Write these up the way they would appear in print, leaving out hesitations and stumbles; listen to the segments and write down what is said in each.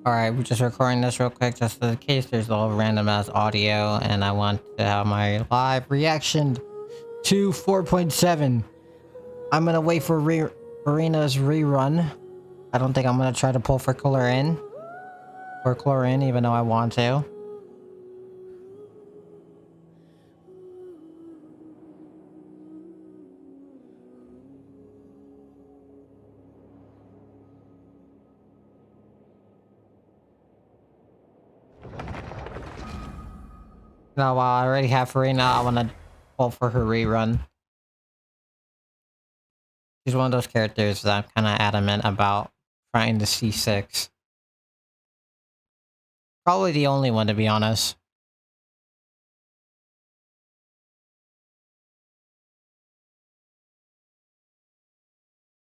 Alright, we're just recording this real quick just in case there's all random ass audio, and I want to have my live reaction to 4.7. I'm gonna wait for Arena's rerun. I don't think I'm gonna try to pull for Chlorine even though I want to. Now, while I already have Arena, I want to pull for her rerun. She's one of those characters that I'm kind of adamant about trying to see 6. Probably the only one, to be honest.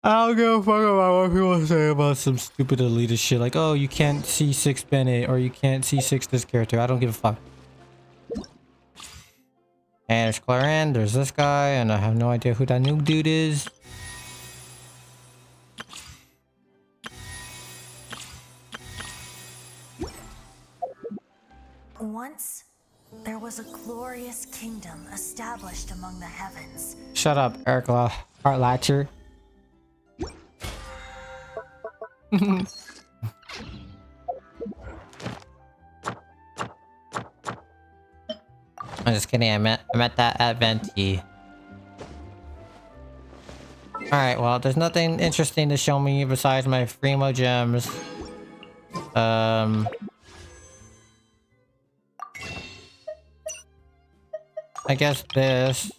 I don't give a fuck about what people say about some stupid elitist shit like, oh, you can't see 6 Bennett or you can't see 6 this character. I don't give a fuck. And there's Clarin, there's this guy, and I have no idea who that new dude is. Once, there was a glorious kingdom established among the heavens. Shut up, Eric Hartlatcher. I'm just kidding, I met that at Venti. Alright, well, there's nothing interesting to show me besides my Fremo gems. I guess this.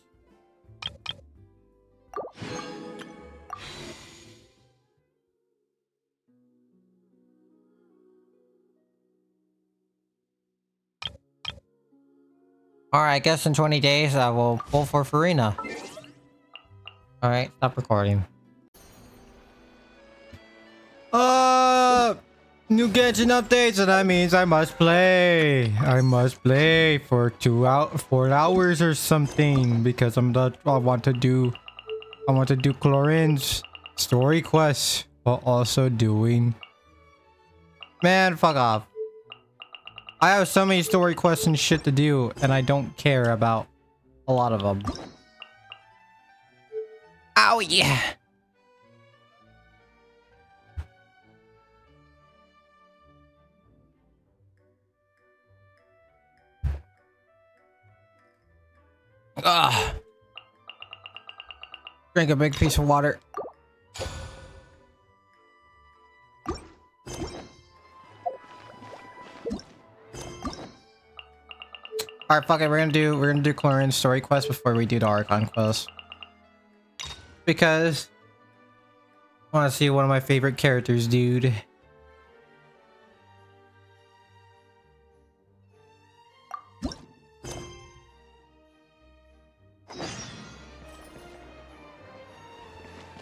Alright, I guess in 20 days I will pull for Farina. Alright, stop recording. New Genshin updates, and that means I must play. I must play for 4 hours or something because I want to do Chlorine's story quests while also doing. Man, fuck off. I have so many story quests and shit to do, and I don't care about a lot of them. Oh yeah. Ugh. Drink a big piece of water. Alright, fuck it, we're gonna do Chlorine's story quest before we do the Archon quest. Because I wanna see one of my favorite characters, dude.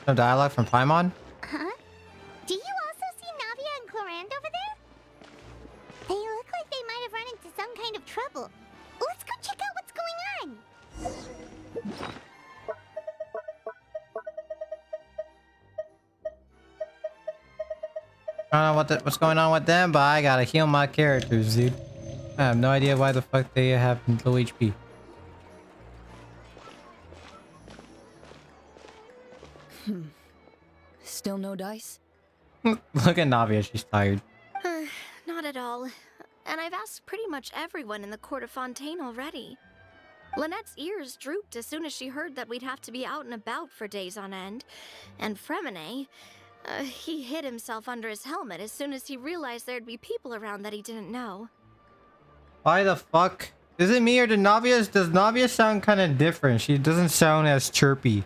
No dialogue from Paimon? Huh? Do you also see Navia and Chlorine over there? They look like they might have run into some kind of trouble. Let's go check out what's going on. I don't know what's going on with them, but I gotta heal my characters, dude. I have no idea why the fuck they have low HP. Still no dice? Look at Navia, she's tired. Not at all. And I've asked pretty much everyone in the court of Fontaine already. Lynette's ears drooped as soon as she heard that we'd have to be out and about for days on end. And Fremine, he hid himself under his helmet as soon as he realized there'd be people around that he didn't know. Why the fuck? Is it me or does Navia sound kind of different? She doesn't sound as chirpy.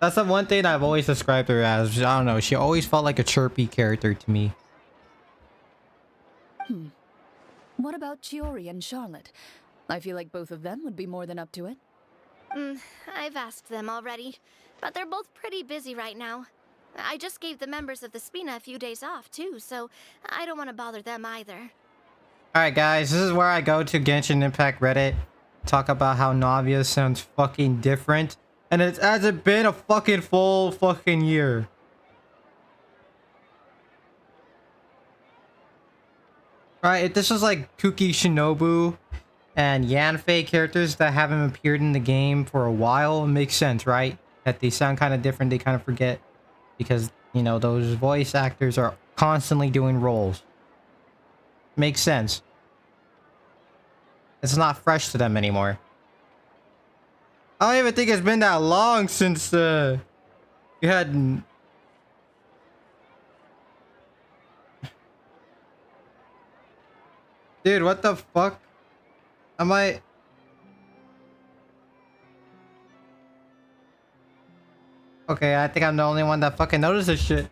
That's the one thing I've always described her as. I don't know. She always felt like a chirpy character to me. What about Chiori and Charlotte? I feel like both of them would be more than up to it. I've asked them already, but they're both pretty busy right now. I just gave the members of the Spina a few days off too, so I don't want to bother them either. Alright guys, this is where I go to Genshin Impact Reddit. Talk about how Navia sounds fucking different. And it hasn't been a fucking full fucking year. Right, if this was like Kuki Shinobu and Yanfei characters that haven't appeared in the game for a while, it makes sense, right? That they sound kind of different, they kind of forget because, you know, those voice actors are constantly doing roles. Makes sense. It's not fresh to them anymore. I don't even think it's been that long since you had... Dude, what the fuck? Am I... Okay, I think I'm the only one that fucking noticed this shit.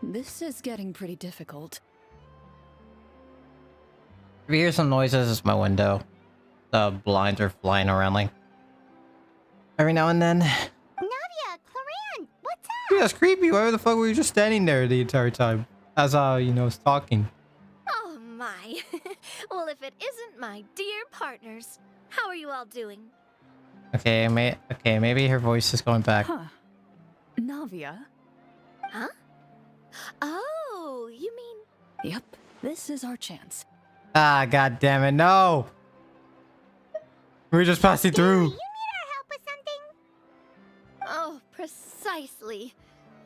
This is getting pretty difficult. If you hear some noises, it's my window. The blinds are flying around like every now and then. Nadia, Cloran, what's up? Dude, that's creepy. Why the fuck were you just standing there the entire time? As you know, was talking. Oh my. Well, if it isn't my dear partners. How are you all doing? Okay, maybe her voice is going back. Huh. Navia? Huh? Oh, you mean... Yep, this is our chance. Ah, god damn it, no! We're just passing through. You need our help with something? Oh, precisely.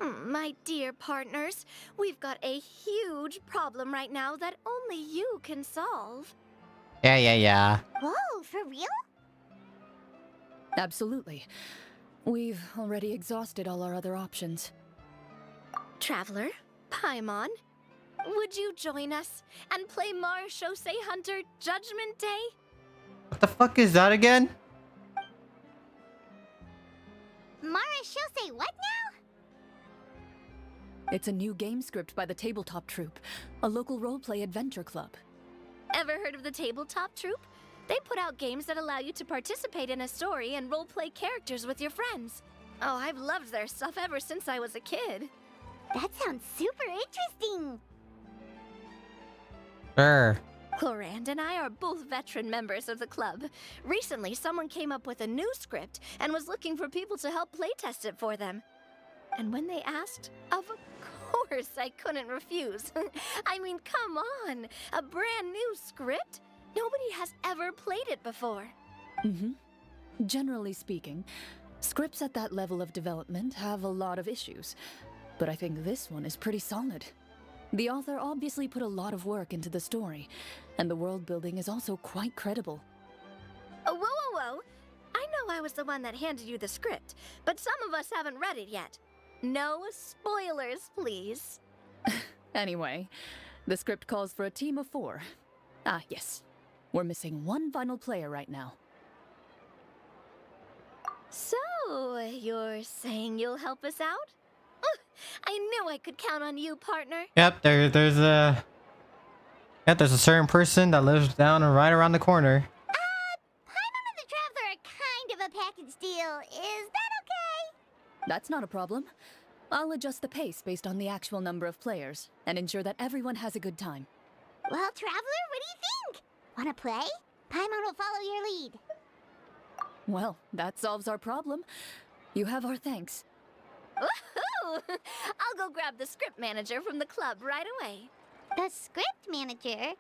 My dear partners, we've got a huge problem right now that only you can solve. Yeah. Whoa, for real? Absolutely. We've already exhausted all our other options. Traveler, Paimon, would you join us and play Marshose Hunter Judgment Day? What the fuck is that again? Marashose, what now? It's a new game script by the Tabletop Troupe, a local roleplay adventure club. Ever heard of the Tabletop Troupe? They put out games that allow you to participate in a story and roleplay characters with your friends. Oh, I've loved their stuff ever since I was a kid. That sounds super interesting. Sure. Clorand and I are both veteran members of the club. Recently, someone came up with a new script and was looking for people to help playtest it for them. And when they asked, of course I couldn't refuse. I mean, come on! A brand new script? Nobody has ever played it before. Generally speaking, scripts at that level of development have a lot of issues, but I think this one is pretty solid. The author obviously put a lot of work into the story, and the world building is also quite credible. Whoa. I know I was the one that handed you the script, but some of us haven't read it yet. No spoilers, please. Anyway, the script calls for a team of 4. Ah, yes. We're missing one final player right now. So, you're saying you'll help us out? I knew I could count on you, partner. Yep, there's a certain person that lives down and right around the corner. Paimon and the Traveler are kind of a package deal. Is that okay? That's not a problem. I'll adjust the pace based on the actual number of players, and ensure that everyone has a good time. Well, Traveler, what do you think? Wanna play? Paimon will follow your lead. Well, that solves our problem. You have our thanks. Woohoo! I'll go grab the script manager from the club right away. The script manager? Didn't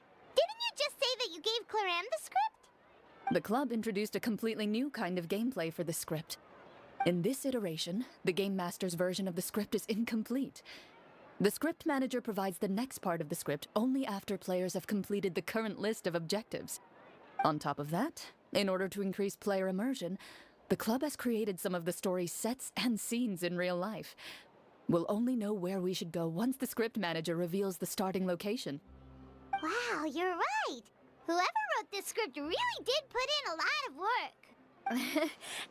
you just say that you gave Cloran the script? The club introduced a completely new kind of gameplay for the script. In this iteration, the Game Master's version of the script is incomplete. The script manager provides the next part of the script only after players have completed the current list of objectives. On top of that, in order to increase player immersion, the club has created some of the story's sets and scenes in real life. We'll only know where we should go once the script manager reveals the starting location. Wow, you're right. Whoever wrote this script really did put in a lot of work.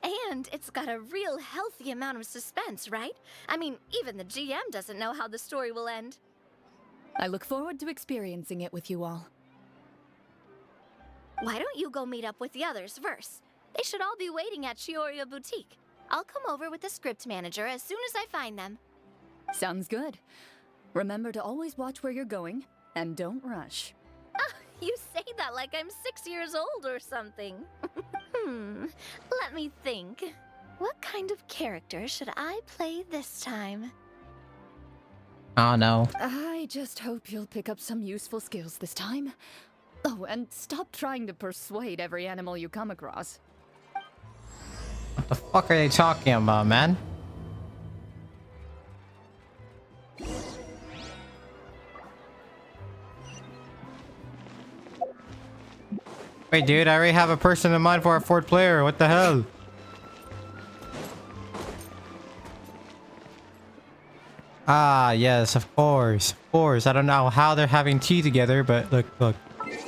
And it's got a real healthy amount of suspense, right? I mean, even the GM doesn't know how the story will end. I look forward to experiencing it with you all. Why don't you go meet up with the others first? They should all be waiting at Chioria Boutique. I'll come over with the script manager as soon as I find them. Sounds good. Remember to always watch where you're going, and don't rush. You say that like I'm 6 years old or something. Let me think. What kind of character should I play this time? Oh no. I just hope you'll pick up some useful skills this time. Oh, and stop trying to persuade every animal you come across. What the fuck are they talking about, man? Wait, dude, I already have a person in mind for our fourth player. What the hell? Ah, yes, of course. Of course. I don't know how they're having tea together, but look, look.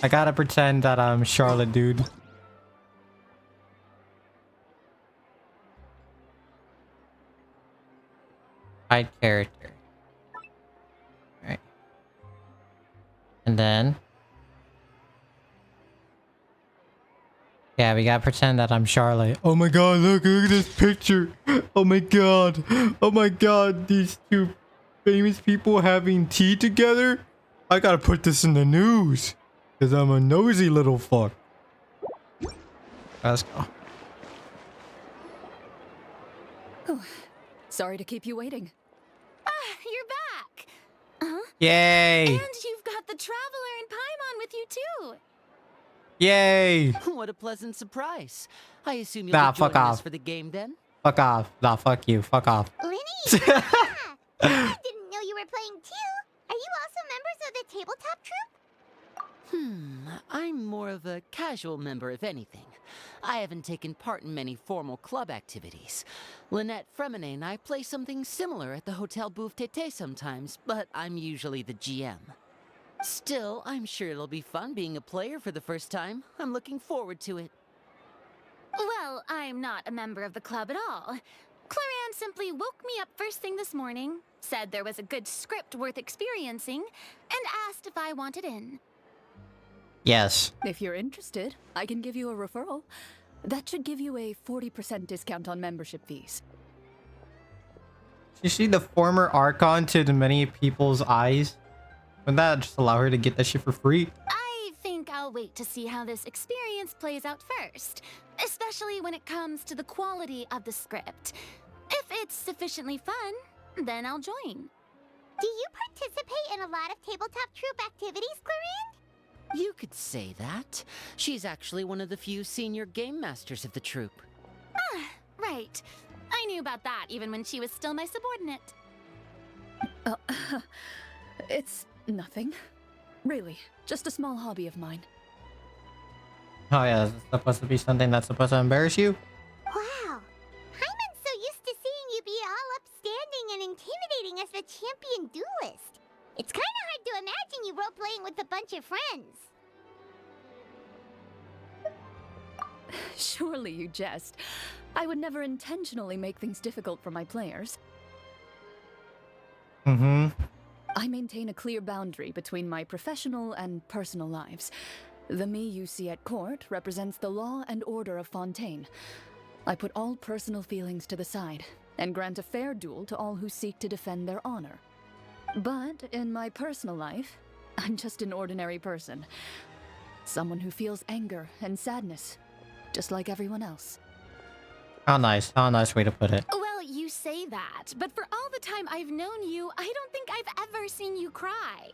I gotta pretend that I'm Charlotte, dude. Hide character. Alright. And then... yeah, we gotta pretend that I'm Charlotte. Oh my god, look at this picture. Oh my god. Oh my god, these two famous people having tea together? I gotta put this in the news. Because I'm a nosy little fuck. Let's go. Oh, sorry to keep you waiting. Ah, you're back! Huh? Yay! And you've got the Traveler and Paimon with you too! Yay! What a pleasant surprise. I assume you'll Nah, be fuck joining us off. for the game then? Fuck off. Nah, fuck you. Fuck off. Linny! Yeah! I didn't know you were playing too. Are you also members of the tabletop troupe? I'm more of a casual member, if anything. I haven't taken part in many formal club activities. Lynette Fremine and I play something similar at the Hotel Bouffe Tété sometimes, but I'm usually the GM. Still, I'm sure it'll be fun being a player for the first time. I'm looking forward to it. Well, I'm not a member of the club at all. Claran simply woke me up first thing this morning, said there was a good script worth experiencing, and asked if I wanted in. Yes. If you're interested, I can give you a referral. That should give you a 40% discount on membership fees. You see the former Archon to the many people's eyes? Wouldn't that just allow her to get that shit for free? I think I'll wait to see how this experience plays out first, especially when it comes to the quality of the script. If it's sufficiently fun, then I'll join. Do you participate in a lot of tabletop troupe activities, Clarine? You could say that. She's actually one of the few senior game masters of the troupe. Ah, right. I knew about that even when she was still my subordinate. It's nothing. Really, just a small hobby of mine. Oh yeah, is this supposed to be something that's supposed to embarrass you? Wow. Hyman's so used to seeing you be all upstanding and intimidating as the champion duelist. It's kind of hard to imagine you role-playing with a bunch of friends. Surely you jest. I would never intentionally make things difficult for my players. Mm-hmm. I maintain a clear boundary between my professional and personal lives. The me you see at court represents the law and order of Fontaine. I put all personal feelings to the side and grant a fair duel to all who seek to defend their honor. But in my personal life, I'm just an ordinary person. Someone who feels anger and sadness, just like everyone else. How nice. How nice way to put it. Well, you say that, but for all the time I've known you, I don't think I've ever seen you cry.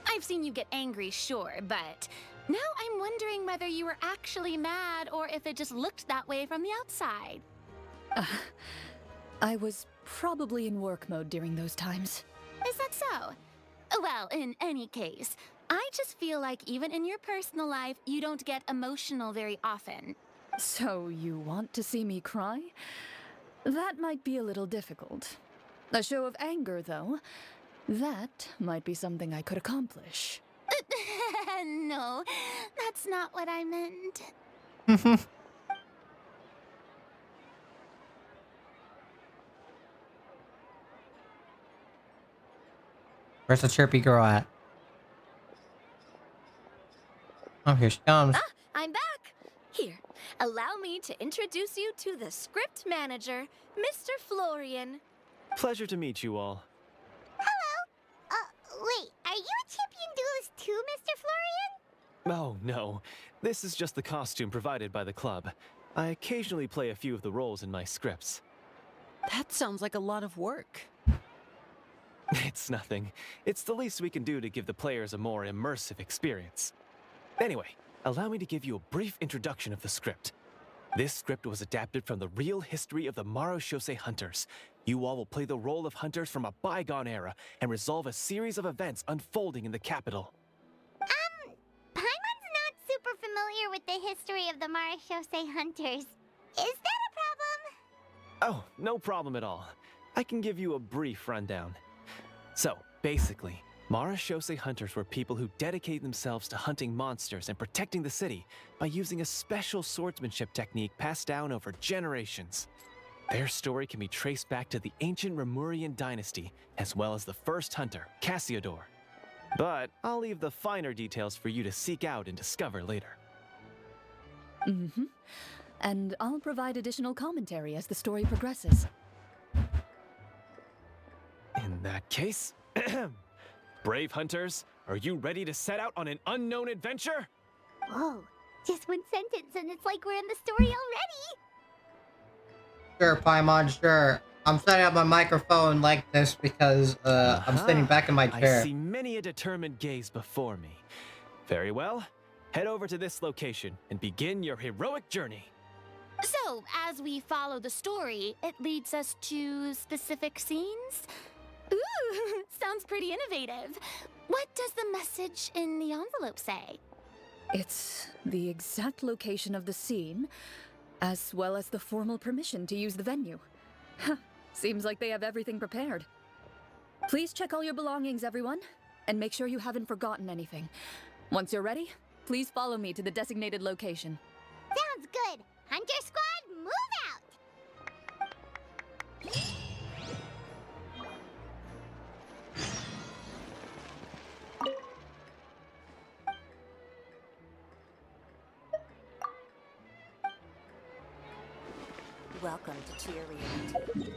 I've seen you get angry, sure, but now I'm wondering whether you were actually mad or if it just looked that way from the outside. I was probably in work mode during those times. Is that so? Well, in any case, I just feel like even in your personal life, you don't get emotional very often. So you want to see me cry? That might be a little difficult. A show of anger, though, that might be something I could accomplish. No, that's not what I meant. Where's the chirpy girl at? Oh, here she comes. Ah, I'm back! Here, allow me to introduce you to the script manager, Mr. Florian. Pleasure to meet you all. Wait, are you a champion duelist too, Mr. Florian? Oh, no. This is just the costume provided by the club. I occasionally play a few of the roles in my scripts. That sounds like a lot of work. It's nothing. It's the least we can do to give the players a more immersive experience. Anyway, allow me to give you a brief introduction of the script. This script was adapted from the real history of the Marashose Hunters. You all will play the role of hunters from a bygone era and resolve a series of events unfolding in the capital. Paimon's not super familiar with the history of the Marashose Hunters. Is that a problem? Oh, no problem at all. I can give you a brief rundown. So, basically, Marashose Hunters were people who dedicated themselves to hunting monsters and protecting the city by using a special swordsmanship technique passed down over generations. Their story can be traced back to the ancient Remurian dynasty, as well as the first hunter, Cassiodor. But I'll leave the finer details for you to seek out and discover later. Mm-hmm. And I'll provide additional commentary as the story progresses. In that case, brave hunters, are you ready to set out on an unknown adventure? Whoa, just one sentence and it's like we're in the story already. Sure, Paimon, sure. I'm setting up my microphone like this because I'm sitting back in my chair. I see many a determined gaze before me. Very well. Head over to this location and begin your heroic journey. So, as we follow the story, it leads us to specific scenes? Ooh, sounds pretty innovative. What does the message in the envelope say? It's the exact location of the scene, as well as the formal permission to use the venue. Seems like they have everything prepared. Please check all your belongings, everyone, and make sure you haven't forgotten anything. Once you're ready, please follow me to the designated location. Sounds good. Hunter Squad, move out! Welcome to Tier Reality.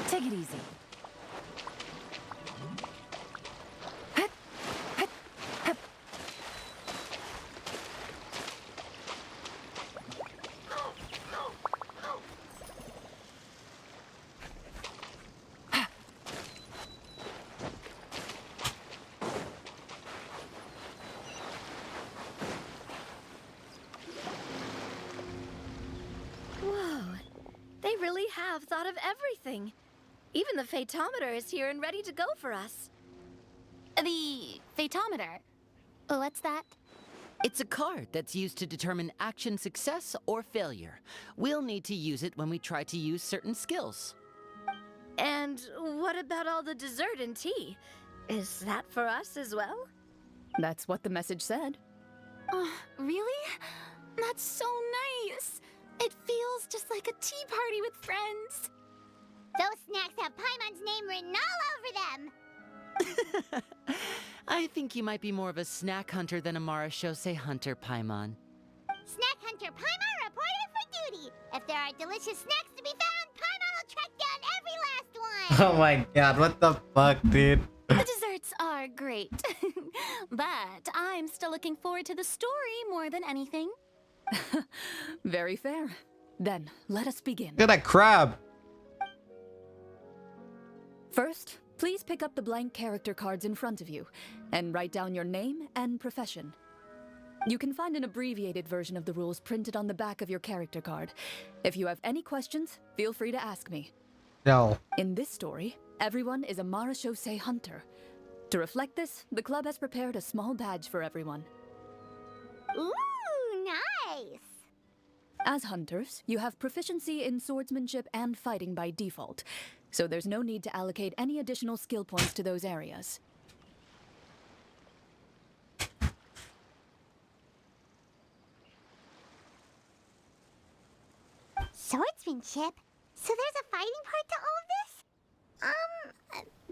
Take it easy. Whoa, they really have thought of everything. Even the Fatometer is here and ready to go for us. The Fatometer. What's that? It's a card that's used to determine action success or failure. We'll need to use it when we try to use certain skills. And what about all the dessert and tea? Is that for us as well? That's what the message said. Oh, really? That's so nice. It feels just like a tea party with friends. Those snacks have Paimon's name written all over them. I think you might be more of a snack hunter than a Marashose hunter, Paimon. Snack Hunter Paimon reported for duty. If there are delicious snacks to be found, Paimon will track down every last one. Oh my god, what the fuck, dude? The desserts are great, but I'm still looking forward to the story more than anything. Very fair. Then, let us begin. Look at that crab. First, please pick up the blank character cards in front of you and write down your name and profession. You can find an abbreviated version of the rules printed on the back of your character card. If you have any questions, feel free to ask me. No. In this story, everyone is a Marashose hunter. To reflect this, the club has prepared a small badge for everyone. Ooh, nice. As hunters, you have proficiency in swordsmanship and fighting by default, so there's no need to allocate any additional skill points to those areas. swordsmanship. So there's a fighting part to all of this?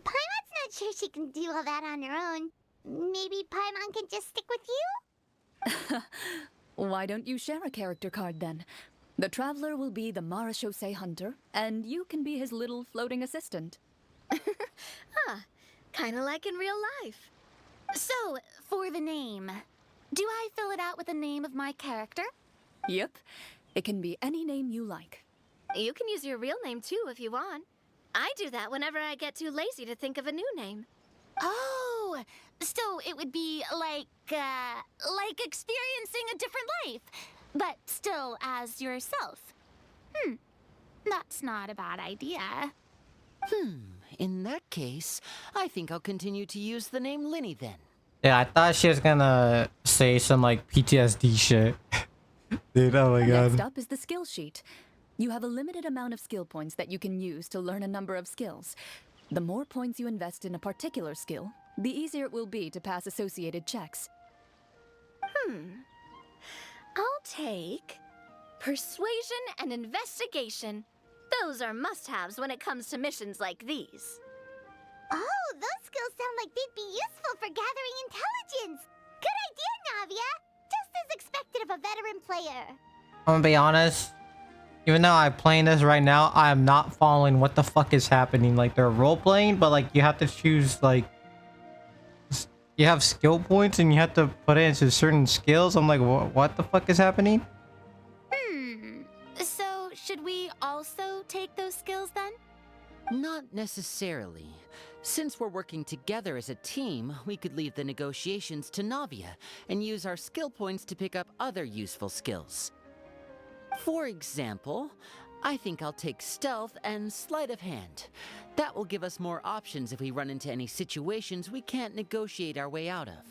Paimon's not sure she can do all that on her own. Maybe Paimon can just stick with you? Why don't you share a character card then? The Traveler will be the Marechaussee Hunter, and you can be his little floating assistant. Kinda like in real life. So, for the name, do I fill it out with the name of my character? Yep. It can be any name you like. You can use your real name too if you want. I do that whenever I get too lazy to think of a new name. Oh, so it would be like experiencing a different life, but still as yourself. That's not a bad idea. In that case, I think I'll continue to use the name Linny then. Yeah, I thought she was gonna say some like PTSD shit. Dude, oh my god. Next up is the skill sheet. You have a limited amount of skill points that you can use to learn a number of skills. The more points you invest in a particular skill, the easier it will be to pass associated checks. I'll take persuasion and investigation. Those are must-haves when it comes to missions like these. Oh, those skills sound like they'd be useful for gathering intelligence. Good idea, Navia. Just as expected of a veteran player. I'm gonna be honest. Even though I'm playing this right now, I am not following what the fuck is happening. Like, they're role-playing, but like you have to choose like... You have skill points and you have to put it into certain skills. I'm like, what the fuck is happening? So, should we also take those skills then? Not necessarily. Since we're working together as a team, we could leave the negotiations to Navia and use our skill points to pick up other useful skills. For example, I think I'll take stealth and sleight of hand. That will give us more options if we run into any situations we can't negotiate our way out of.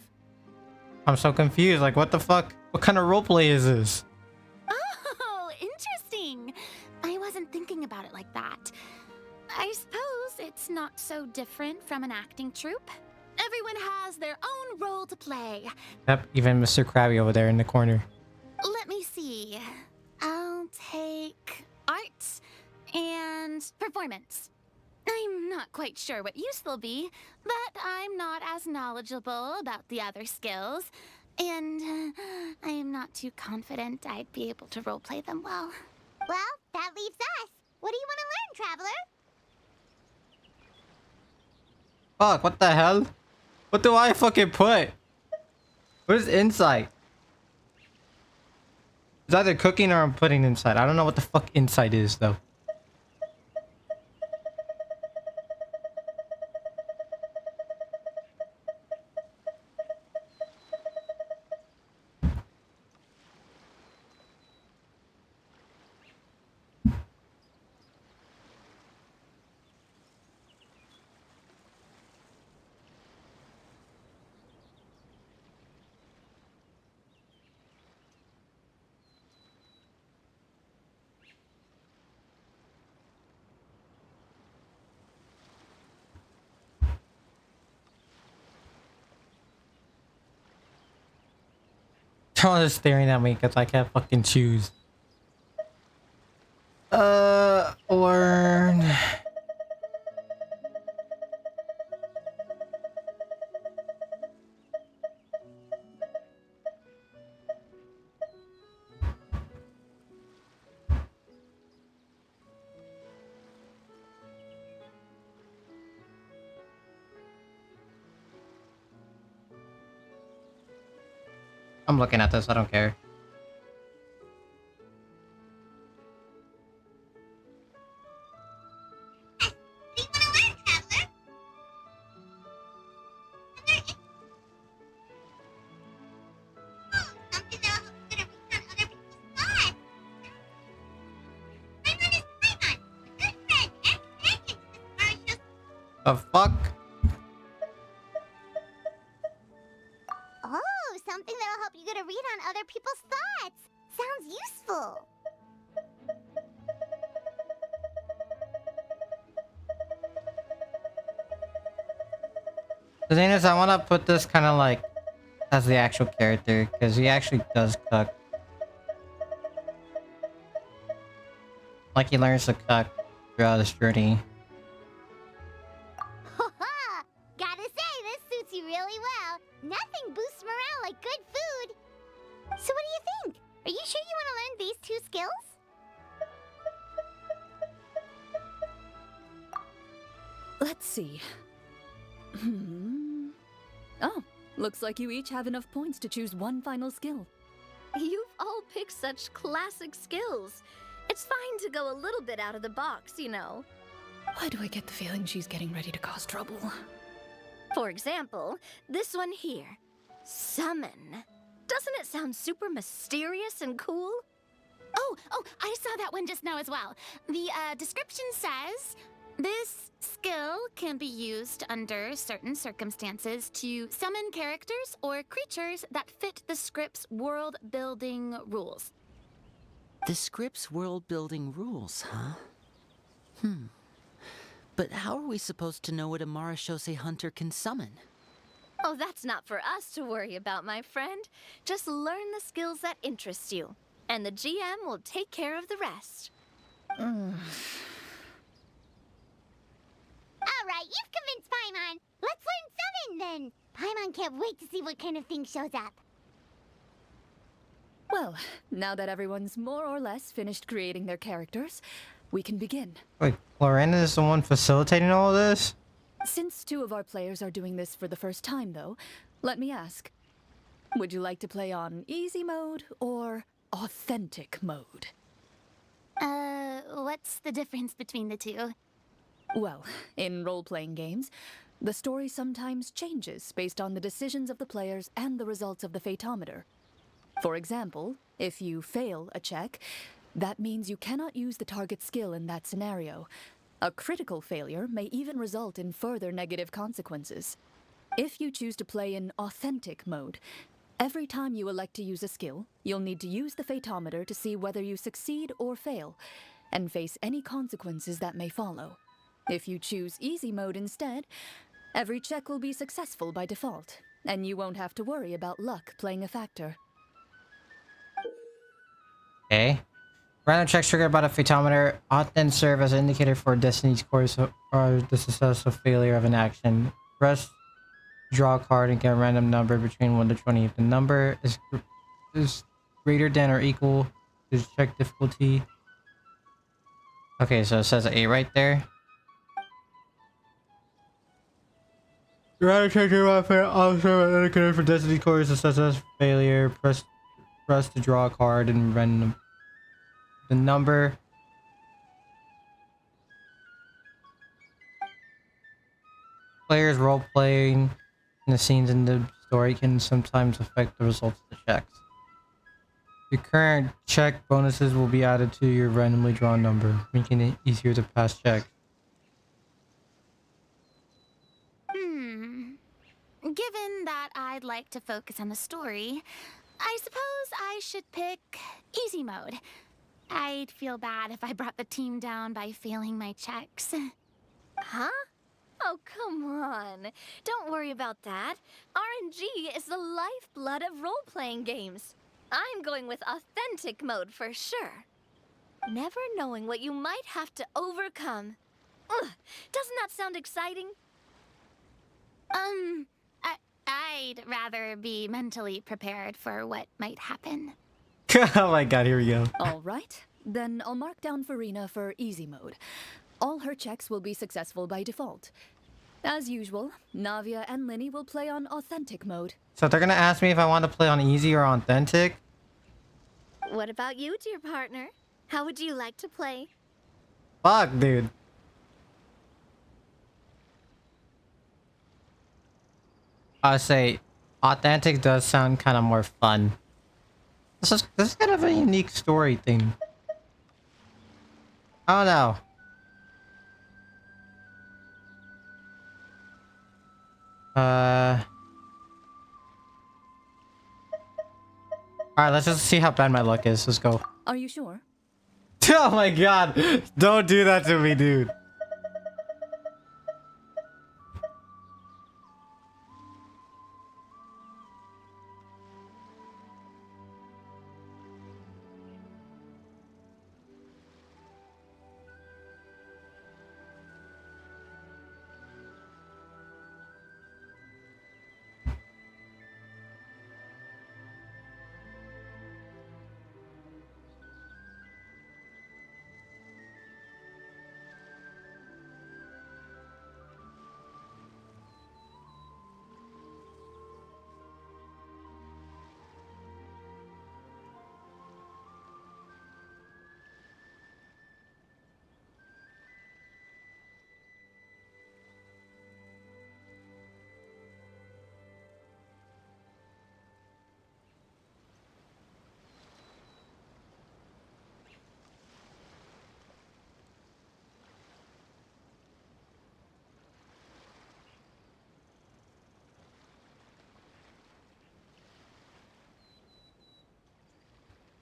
I'm so confused. Like, what the fuck? What kind of roleplay is this? Oh, interesting. I wasn't thinking about it like that. I suppose it's not so different from an acting troupe. Everyone has their own role to play. Yep, even Mr. Krabby over there in the corner. Let me see. I'll take arts and performance. I'm not quite sure what use they'll be, but I'm not as knowledgeable about the other skills, and I am not too confident I'd be able to roleplay them well. Well, that leaves us. What do you want to learn, Traveler? Fuck, what the hell? What do I fucking put? What is insight? It's either cooking or I'm putting insight. I don't know what the fuck insight is, though. They're all just staring at me because I can't fucking choose. Learn. I'm looking at this, I don't care. The fuck? Oh, something that'll help you get a read on other people's thoughts. Sounds useful. The thing is, I want to put this kind of like as the actual character because he actually does cook. Like he learns to cook throughout his journey. Ha! Gotta say, this suits you really well. Nothing boosts morale like good food. So what do you think? Are you sure you want to learn these 2 skills? Let's see. Oh, looks like you each have enough points to choose one final skill. You've all picked such classic skills. It's fine to go a little bit out of the box, you know. Why do I get the feeling she's getting ready to cause trouble? For example, this one here. Summon. Doesn't it sound super mysterious and cool? Oh, I saw that one just now as well. The description says, this skill can be used under certain circumstances to summon characters or creatures that fit the script's world-building rules. The script's world-building rules, huh? But how are we supposed to know what a Marashose hunter can summon? Oh, that's not for us to worry about, my friend. Just learn the skills that interest you, and the GM will take care of the rest. Alright, you've convinced Paimon. Let's learn summon then. Paimon can't wait to see what kind of thing shows up. Well, now that everyone's more or less finished creating their characters, we can begin. Wait, Lorena is the one facilitating all of this? Since 2 of our players are doing this for the first time, though, let me ask. Would you like to play on easy mode or authentic mode? What's the difference between the 2? Well, in role-playing games, the story sometimes changes based on the decisions of the players and the results of the Fatometer. For example, if you fail a check, that means you cannot use the target skill in that scenario. A critical failure may even result in further negative consequences. If you choose to play in authentic mode, every time you elect to use a skill, you'll need to use the Fatometer to see whether you succeed or fail, and face any consequences that may follow. If you choose easy mode instead, every check will be successful by default, and you won't have to worry about luck playing a factor. Okay. Random checks triggered by the Fatometer often serve as an indicator for Destiny's course or the success or failure of an action. Press draw a card and get a random number between 1 to 20. If the number is greater than or equal to the check difficulty. Okay, so it says 8 right there. Random check triggered by also serve as an indicator for Destiny's course or success or failure. Press to draw a card and random the number. Players role-playing and the scenes in the story can sometimes affect the results of the checks. Your current check bonuses will be added to your randomly drawn number, making it easier to pass checks. Given that I'd like to focus on the story, I suppose I should pick easy mode. I'd feel bad if I brought the team down by failing my checks. Huh? Oh, come on. Don't worry about that. RNG is the lifeblood of role-playing games. I'm going with authentic mode for sure. Never knowing what you might have to overcome. Ugh, doesn't that sound exciting? I'd rather be mentally prepared for what might happen. Oh my god, here we go. All right, then I'll mark down Farina for easy mode. All her checks will be successful by default. As usual, Navia and Linny will play on authentic mode. So they're gonna ask me if I want to play on easy or authentic? What about you, dear partner? How would you like to play? Fuck, dude. I say authentic does sound kind of more fun. This is kind of a unique story thing. I don't know. Alright, let's just see how bad my luck is. Let's go. Are you sure? Oh my god! Don't do that to me, dude.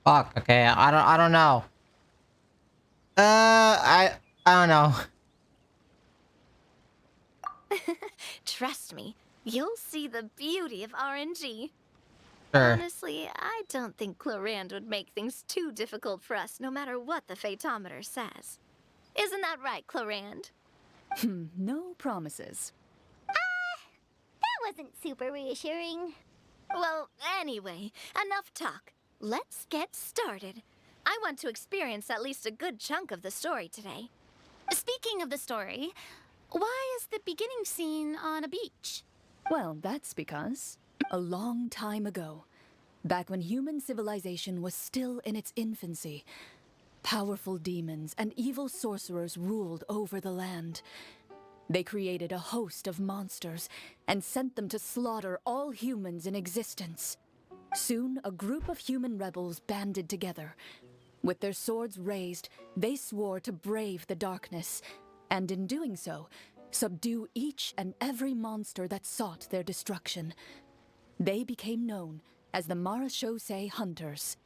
Fuck. Okay, I don't know. I don't know. Trust me, you'll see the beauty of RNG. Sure. Honestly, I don't think Clorand would make things too difficult for us no matter what the Fatometer says. Isn't that right, Clorand? No promises. That wasn't super reassuring. Well, anyway, enough talk. Let's get started. I want to experience at least a good chunk of the story today. Speaking of the story, why is the beginning scene on a beach? Well, that's because a long time ago, back when human civilization was still in its infancy, powerful demons and evil sorcerers ruled over the land. They created a host of monsters and sent them to slaughter all humans in existence. Soon, a group of human rebels banded together. With their swords raised, they swore to brave the darkness, and in doing so, subdue each and every monster that sought their destruction. They became known as the Marachose Hunters.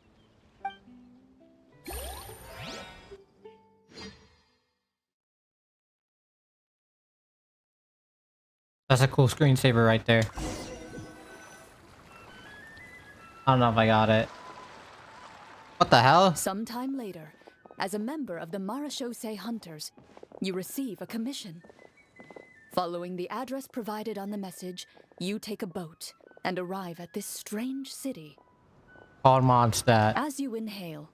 That's a cool screensaver right there. I don't know if I got it. What the hell? Sometime later, as a member of the Marachose Hunters, you receive a commission. Following the address provided on the message, you take a boat and arrive at this strange city. Called Mondstadt. As you inhale,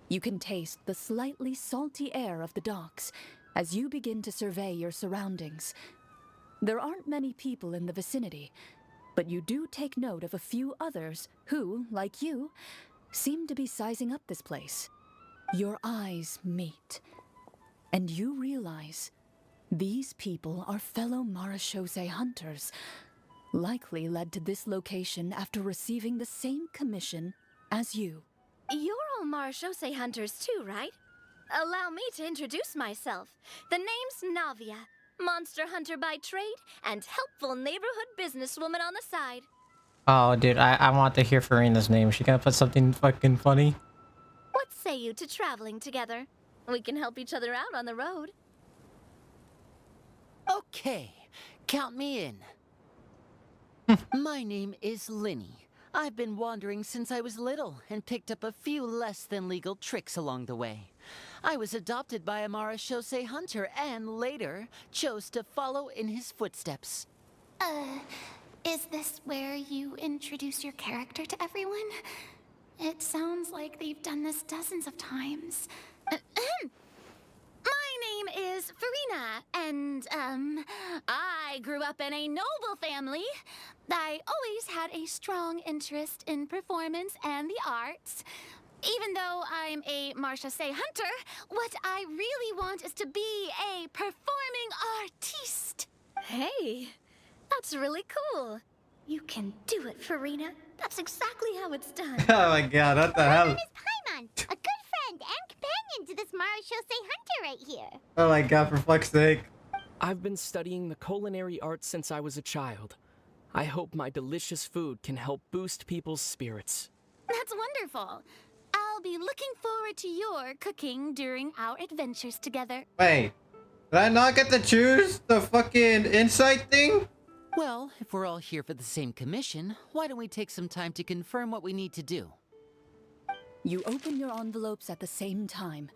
you can taste the slightly salty air of the docks as you begin to survey your surroundings. There aren't many people in the vicinity, but you do take note of a few others who, like you, seem to be sizing up this place. Your eyes meet, and you realize these people are fellow Marachose hunters, likely led to this location after receiving the same commission as you. You're all Marachose hunters too, right? Allow me to introduce myself. The name's Navia, monster hunter by trade and helpful neighborhood businesswoman on the side. Oh, dude, I want to hear Farina's name. She gonna put something fucking funny? What say you to traveling together? We can help each other out on the road. Okay, count me in. My name is Linny. I've been wandering since I was little and picked up a few less than legal tricks along the way. I was adopted by a Marachose hunter and later chose to follow in his footsteps. Is this where you introduce your character to everyone? It sounds like they've done this dozens of times. My name is Farina, and, I grew up in a noble family. I always had a strong interest in performance and the arts. Even though I'm a Marachose hunter, what I really want is to be a performing artiste. Hey, that's really cool. You can do it, Farina. That's exactly how it's done. Oh my god, what the My hell? name is Paimon, a good friend and companion to this Marachose hunter right here. Oh my god, for fuck's sake. I've been studying the culinary arts since I was a child. I hope my delicious food can help boost people's spirits. That's wonderful. I'll be looking forward to your cooking during our adventures together. Wait, did I not get to choose the fucking insight thing? Well, if we're all here for the same commission, why don't we take some time to confirm what we need to do? You open your envelopes at the same time.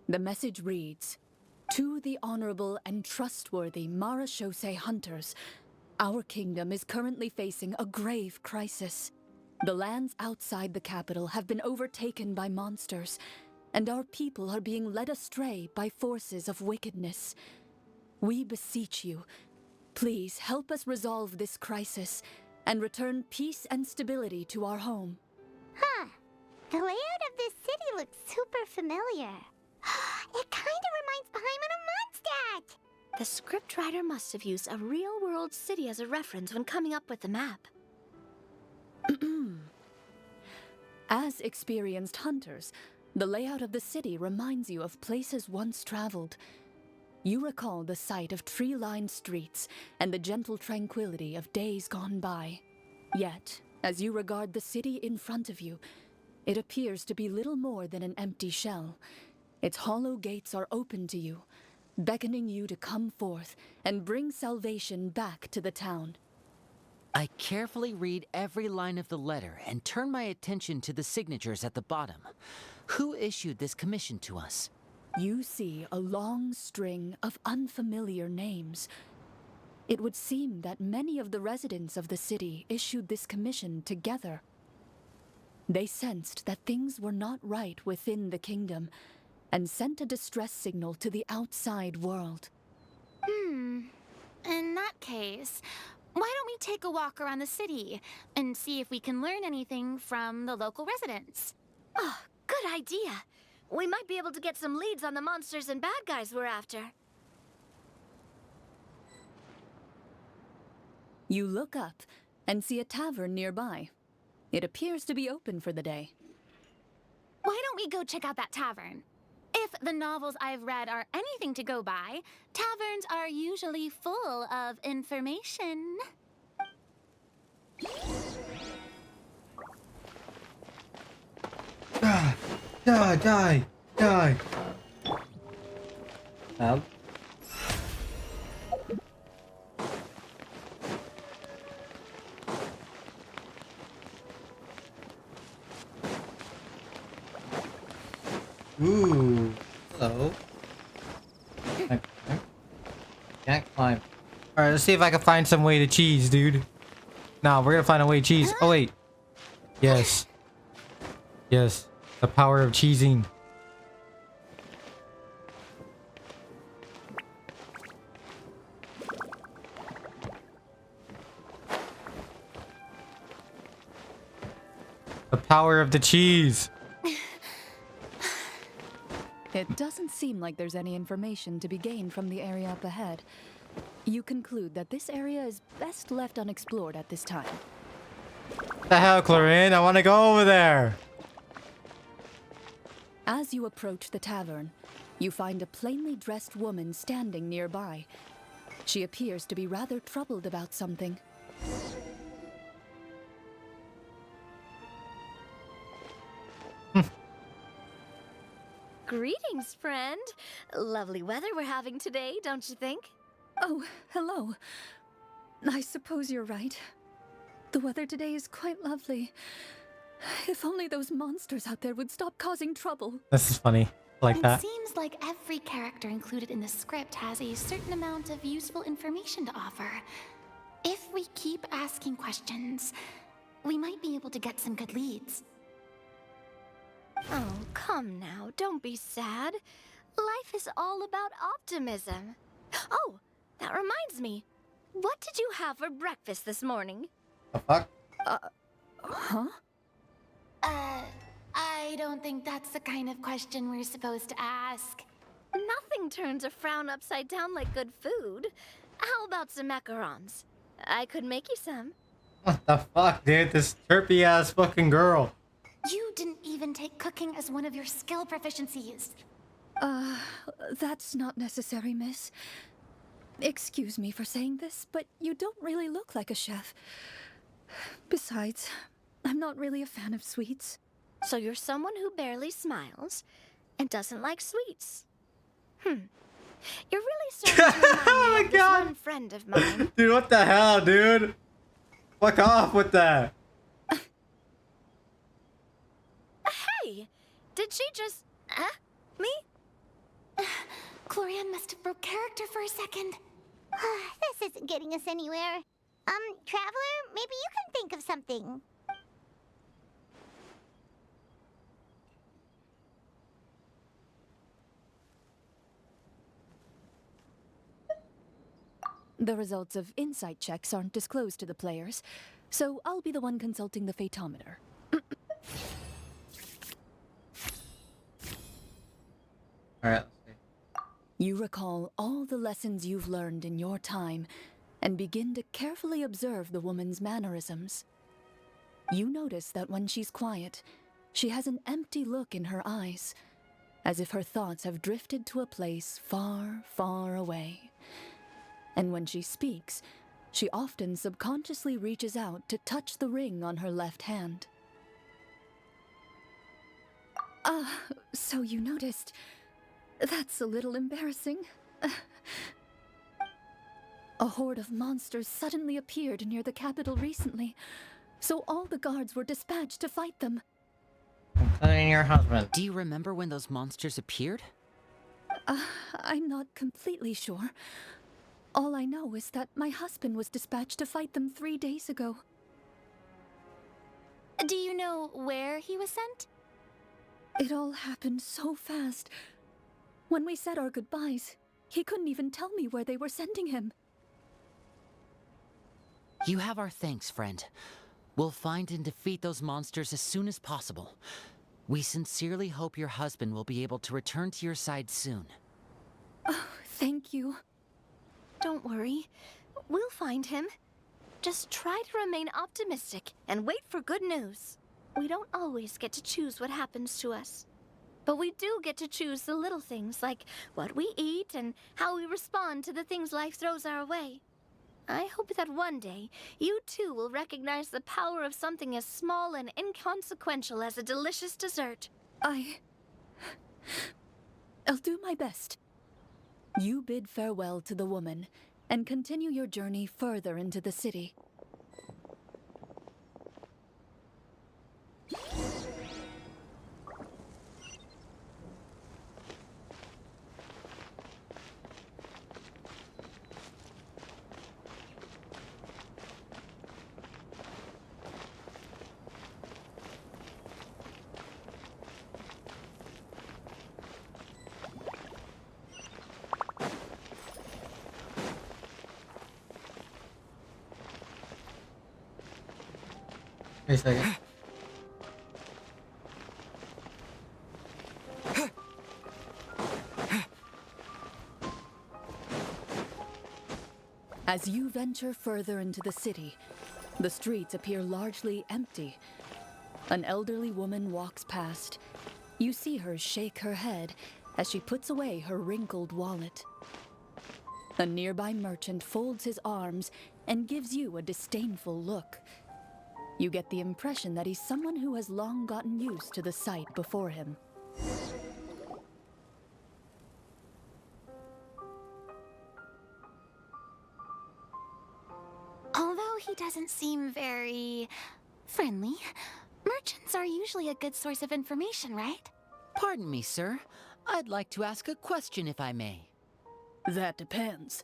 The message reads, "To the honorable and trustworthy Marachose hunters, our kingdom is currently facing a grave crisis. The lands outside the capital have been overtaken by monsters, and our people are being led astray by forces of wickedness. We beseech you, please help us resolve this crisis and return peace and stability to our home." Huh. The layout of this city looks super familiar. It kinda reminds Paimon of Mondstadt. The scriptwriter must have used a real-world city as a reference when coming up with the map. As experienced hunters, the layout of the city reminds you of places once traveled. You recall the sight of tree-lined streets and the gentle tranquility of days gone by. Yet, as you regard the city in front of you, It appears to be little more than an empty shell. Its hollow gates are open to you, beckoning you to come forth and bring salvation back to the town. I carefully read every line of the letter and turn my attention to the signatures at the bottom. Who issued this commission to us? You see a long string of unfamiliar names. It would seem that many of the residents of the city issued this commission together. They sensed that things were not right within the kingdom and sent a distress signal to the outside world. In that case, why don't we take a walk around the city and see if we can learn anything from the local residents? Oh, good idea. We might be able to get some leads on the monsters and bad guys we're after. You look up and see a tavern nearby. It appears to be open for the day. Why don't we go check out that tavern? If the novels I've read are anything to go by, taverns are usually full of information. Die. Help. Ooh. Hello. Can't climb. Alright, let's see if I can find some way to cheese, dude. Nah, we're gonna find a way to cheese. Oh, wait. Yes. Yes. The power of cheesing. The power of the cheese. It doesn't seem like there's any information to be gained from the area up ahead. You conclude that this area is best left unexplored at this time. What the hell, Chlorine? I want to go over there. As you approach the tavern, you find a plainly dressed woman standing nearby. She appears to be rather troubled about something. Greetings, friend. Lovely weather we're having today, don't you think? Oh, hello. I suppose you're right. The weather today is quite lovely. If only those monsters out there would stop causing trouble. This is funny. I like It that. seems like every character included in the script has a certain amount of useful information to offer. If we keep asking questions, we might be able to get some good leads. Oh, come now, don't be sad. Life is all about optimism. Oh, that reminds me. What did you have for breakfast this morning? The fuck? Huh? I don't think that's the kind of question we're supposed to ask. Nothing turns a frown upside down like good food. How about some macarons? I could make you some. What the fuck, dude? This chirpy ass fucking girl. You didn't even take cooking as one of your skill proficiencies. That's not necessary, miss. Excuse me for saying this, but you don't really look like a chef. Besides, I'm not really a fan of sweets. So you're someone who barely smiles and doesn't like sweets. You're really starting to remind me of this one friend of mine. Dude, what the hell, dude? Fuck off with that. Hey, did she just... me? Chlorian must have broke character for a second. This isn't getting us anywhere. Traveler, maybe you can think of something. The results of insight checks aren't disclosed to the players, so I'll be the one consulting the fatometer. Alright, let's see. You recall all the lessons you've learned in your time and begin to carefully observe the woman's mannerisms. You notice that when she's quiet, she has an empty look in her eyes, as if her thoughts have drifted to a place far, far away. And when she speaks, she often subconsciously reaches out to touch the ring on her left hand. So you noticed. That's a little embarrassing. A horde of monsters suddenly appeared near the capital recently, so all the guards were dispatched to fight them. Including your husband. Do you remember when those monsters appeared? I'm not completely sure. All I know is that my husband was dispatched to fight them 3 days ago. Do you know where he was sent? It all happened so fast. When we said our goodbyes, he couldn't even tell me where they were sending him. You have our thanks, friend. We'll find and defeat those monsters as soon as possible. We sincerely hope your husband will be able to return to your side soon. Oh, thank you. Don't worry. We'll find him. Just try to remain optimistic and wait for good news. We don't always get to choose what happens to us. But we do get to choose the little things like what we eat and how we respond to the things life throws our way. I hope that one day, you too will recognize the power of something as small and inconsequential as a delicious dessert. I'll do my best. You bid farewell to the woman and continue your journey further into the city. Wait a second. As you venture further into the city, the streets appear largely empty. An elderly woman walks past. You see her shake her head as she puts away her wrinkled wallet. A nearby merchant folds his arms and gives you a disdainful look. You get the impression that he's someone who has long gotten used to the sight before him. Although he doesn't seem very friendly, merchants are usually a good source of information, right? Pardon me, sir. I'd like to ask a question if I may. That depends.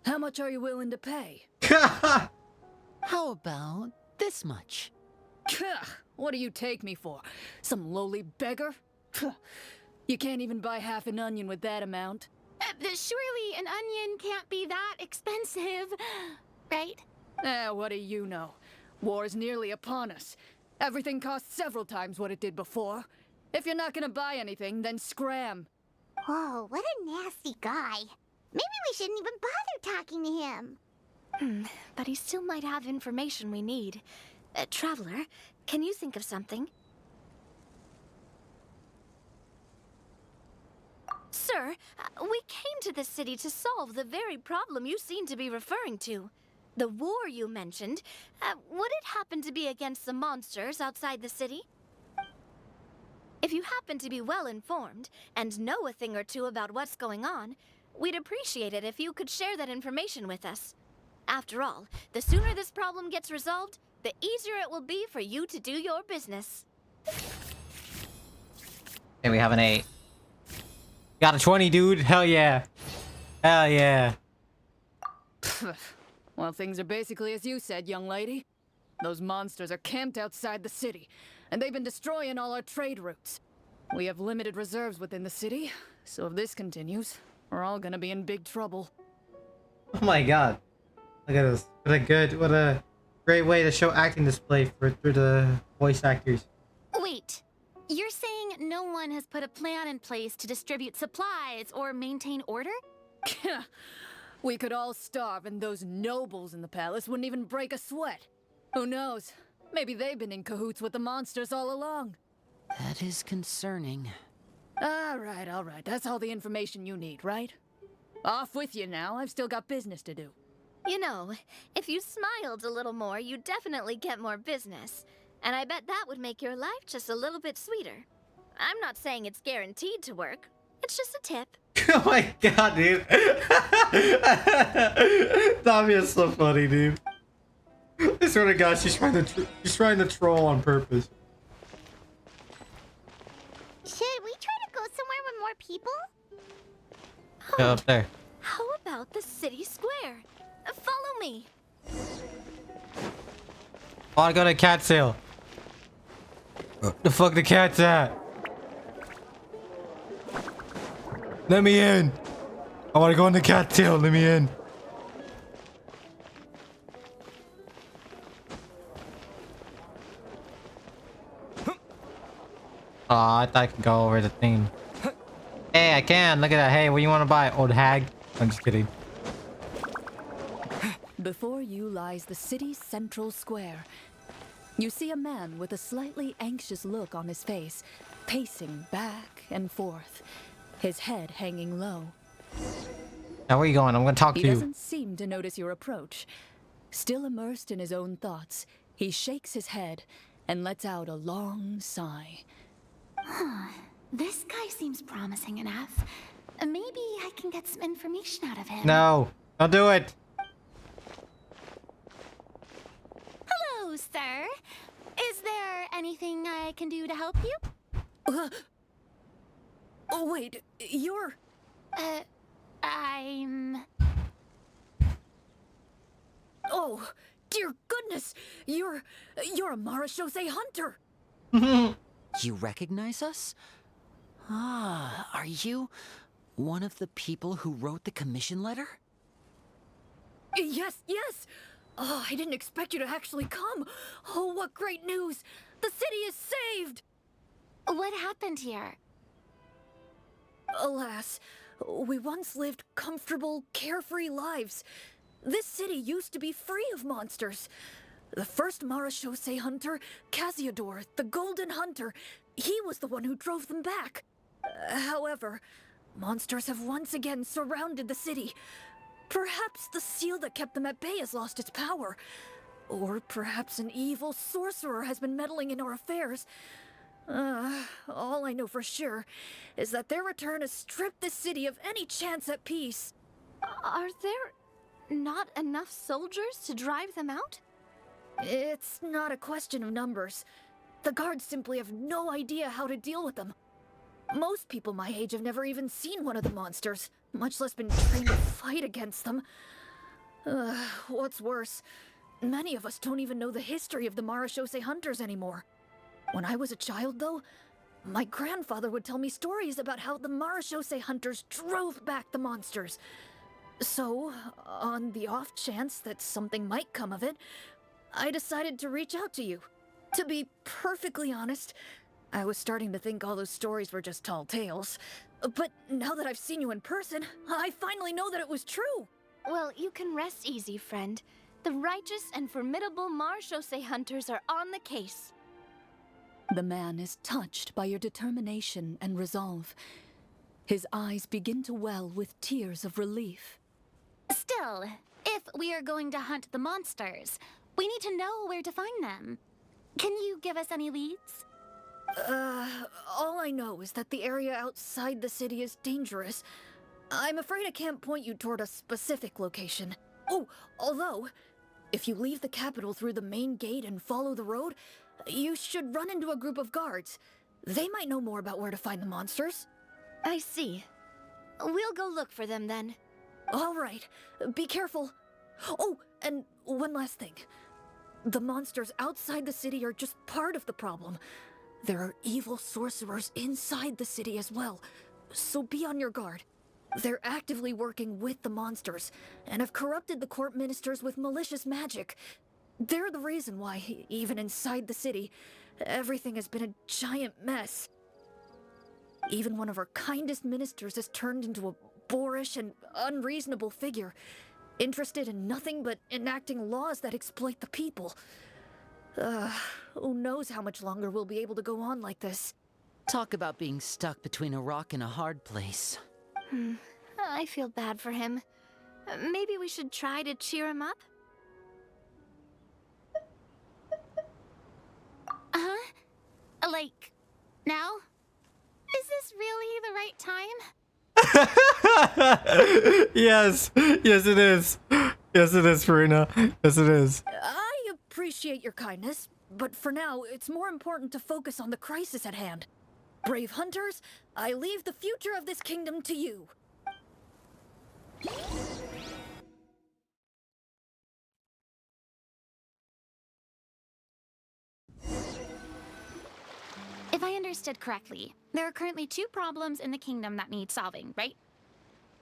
How much are you willing to pay? How about this much? What do you take me for? Some lowly beggar? You can't even buy half an onion with that amount. Surely an onion can't be that expensive, right? What do you know? War's nearly upon us. Everything costs several times what it did before. If you're not gonna buy anything, then scram. Whoa, what a nasty guy. Maybe we shouldn't even bother talking to him. But he still might have information we need. Traveler, can you think of something? Sir, we came to this city to solve the very problem you seem to be referring to. The war you mentioned, would it happen to be against the monsters outside the city? If you happen to be well informed and know a thing or two about what's going on, we'd appreciate it if you could share that information with us. After all, the sooner this problem gets resolved, the easier it will be for you to do your business. Okay, we have an 8. Got a 20, dude. Hell yeah. Hell yeah. Well, things are basically as you said, young lady. Those monsters are camped outside the city, and they've been destroying all our trade routes. We have limited reserves within the city, so if this continues, we're all gonna be in big trouble. Oh my god. Look at this. What a great way to show acting display through the voice actors. Wait, you're saying no one has put a plan in place to distribute supplies or maintain order? We could all starve and those nobles in the palace wouldn't even break a sweat. Who knows? Maybe they've been in cahoots with the monsters all along. That is concerning. All right. That's all the information you need, right? Off with you now. I've still got business to do. You know, if you smiled a little more, you'd definitely get more business. And I bet that would make your life just a little bit sweeter. I'm not saying it's guaranteed to work. It's just a tip. Oh my god, dude. Tommy is so funny, dude. I swear to God, she's trying to troll on purpose. Should we try to go somewhere with more people? Go up there. How about the city square? Follow me. I wanna go to cat sale. The fuck the cat's at? Let me in. I wanna go in the cat sale. Let me in. Aw, I thought I could go over the thing. Hey, I can. Look at that. Hey, what do you want to buy, old hag? I'm just kidding. Before you lies the city's central square. You see a man with a slightly anxious look on his face, pacing back and forth, his head hanging low. Now, where you going? I'm gonna talk He to you. doesn't seem to notice your approach. Still immersed in his own thoughts, he shakes his head and lets out a long sigh. This guy seems promising enough. Maybe I can get some information out of him. No, don't do it. Hello, sir. Is there anything I can do to help you? Oh wait, you're... I'm... Oh, dear goodness! You're a Marashose hunter! You recognize us? Ah, are you one of the people who wrote the commission letter? Yes, yes! Oh, I didn't expect you to actually come! Oh, what great news! The city is saved! What happened here? Alas, we once lived comfortable, carefree lives. This city used to be free of monsters. The first Marashose hunter, Casiodor, the Golden Hunter, he was the one who drove them back. However, monsters have once again surrounded the city. Perhaps the seal that kept them at bay has lost its power. Or perhaps an evil sorcerer has been meddling in our affairs. All I know for sure is that their return has stripped the city of any chance at peace. Are there not enough soldiers to drive them out? It's not a question of numbers. The guards simply have no idea how to deal with them. Most people my age have never even seen one of the monsters, much less been trained to fight against them. What's worse, many of us don't even know the history of the Marashose hunters anymore. When I was a child, though, my grandfather would tell me stories about how the Marashose hunters drove back the monsters. So, on the off chance that something might come of it, I decided to reach out to you. To be perfectly honest, I was starting to think all those stories were just tall tales. But now that I've seen you in person, I finally know that it was true! Well, you can rest easy, friend. The righteous and formidable Marashose hunters are on the case. The man is touched by your determination and resolve. His eyes begin to well with tears of relief. Still, if we are going to hunt the monsters, we need to know where to find them. Can you give us any leads? All I know is that the area outside the city is dangerous. I'm afraid I can't point you toward a specific location. Oh, although, if you leave the capital through the main gate and follow the road, you should run into a group of guards. They might know more about where to find the monsters. I see. We'll go look for them then. All right, be careful. Oh, and one last thing. The monsters outside the city are just part of the problem. There are evil sorcerers inside the city as well, so be on your guard. They're actively working with the monsters, and have corrupted the court ministers with malicious magic. They're the reason why, even inside the city, everything has been a giant mess. Even one of our kindest ministers has turned into a boorish and unreasonable figure, interested in nothing but enacting laws that exploit the people. Who knows how much longer we'll be able to go on like this. Talk about being stuck between a rock and a hard place. I feel bad for him. Maybe we should try to cheer him up? Like, now? Is this really the right time? Yes. Yes, it is. Yes, it is, Farina. Yes, it is. I appreciate your kindness, but for now, it's more important to focus on the crisis at hand. Brave hunters, I leave the future of this kingdom to you. If I understood correctly, there are currently 2 problems in the kingdom that need solving, right?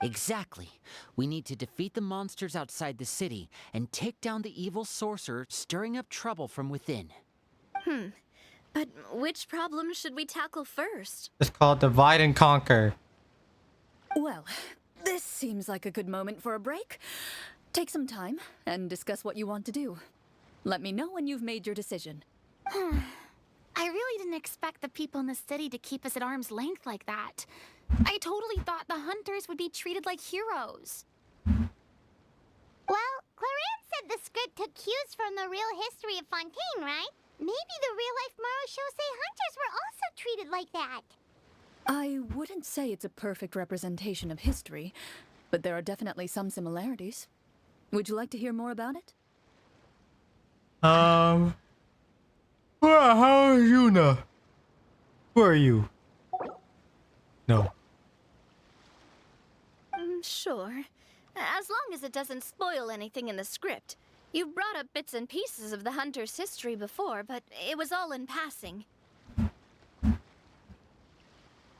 Exactly. We need to defeat the monsters outside the city and take down the evil sorcerer stirring up trouble from within. But which problem should we tackle first? It's called Divide and Conquer. Well, this seems like a good moment for a break. Take some time and discuss what you want to do. Let me know when you've made your decision. I really didn't expect the people in the city to keep us at arm's length like that. I totally thought the hunters would be treated like heroes. Well, Clarence said the script took cues from the real history of Fontaine, right? Maybe the real-life Marashosei hunters were also treated like that. I wouldn't say it's a perfect representation of history, but there are definitely some similarities. Would you like to hear more about it? Well, how are you now? Who are you? No. Sure. As long as it doesn't spoil anything in the script. You brought up bits and pieces of the hunter's history before, but it was all in passing. Paimon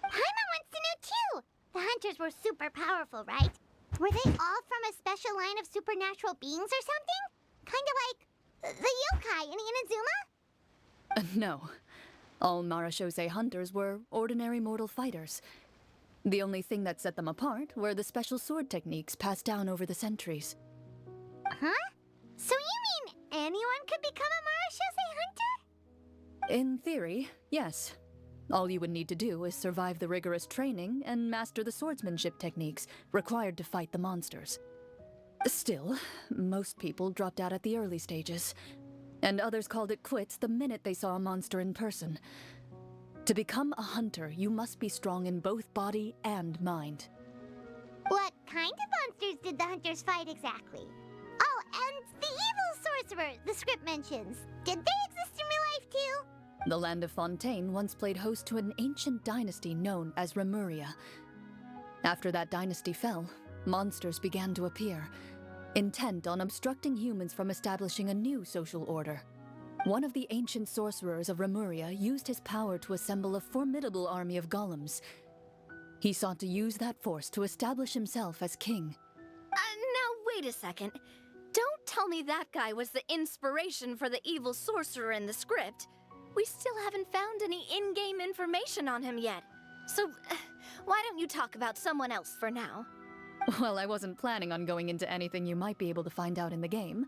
wants to know too. The hunters were super powerful, right? Were they all from a special line of supernatural beings or something? Kind of like the yokai in Inazuma? No. All Marashosei hunters were ordinary mortal fighters. The only thing that set them apart were the special sword techniques passed down over the centuries. Huh? So you mean anyone could become a Marashosei hunter? In theory, yes. All you would need to do is survive the rigorous training and master the swordsmanship techniques required to fight the monsters. Still, most people dropped out at the early stages, and others called it quits the minute they saw a monster in person. To become a hunter, you must be strong in both body and mind. What kind of monsters did the hunters fight exactly? Oh, and the evil sorcerer the script mentions. Did they exist in real life too? The land of Fontaine once played host to an ancient dynasty known as Remuria. After that dynasty fell, monsters began to appear, intent on obstructing humans from establishing a new social order. One of the ancient sorcerers of Remuria used his power to assemble a formidable army of golems. He sought to use that force to establish himself as king. Now wait a second. Don't tell me that guy was the inspiration for the evil sorcerer in the script. We still haven't found any in-game information on him yet. So, why don't you talk about someone else for now? Well, I wasn't planning on going into anything you might be able to find out in the game.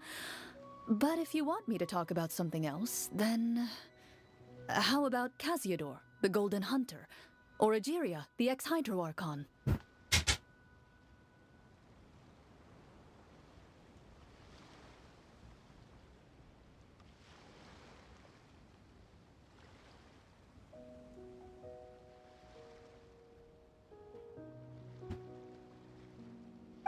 But if you want me to talk about something else, then... how about Casiodor, the Golden Hunter? Or Egeria, the ex-Hydro Archon?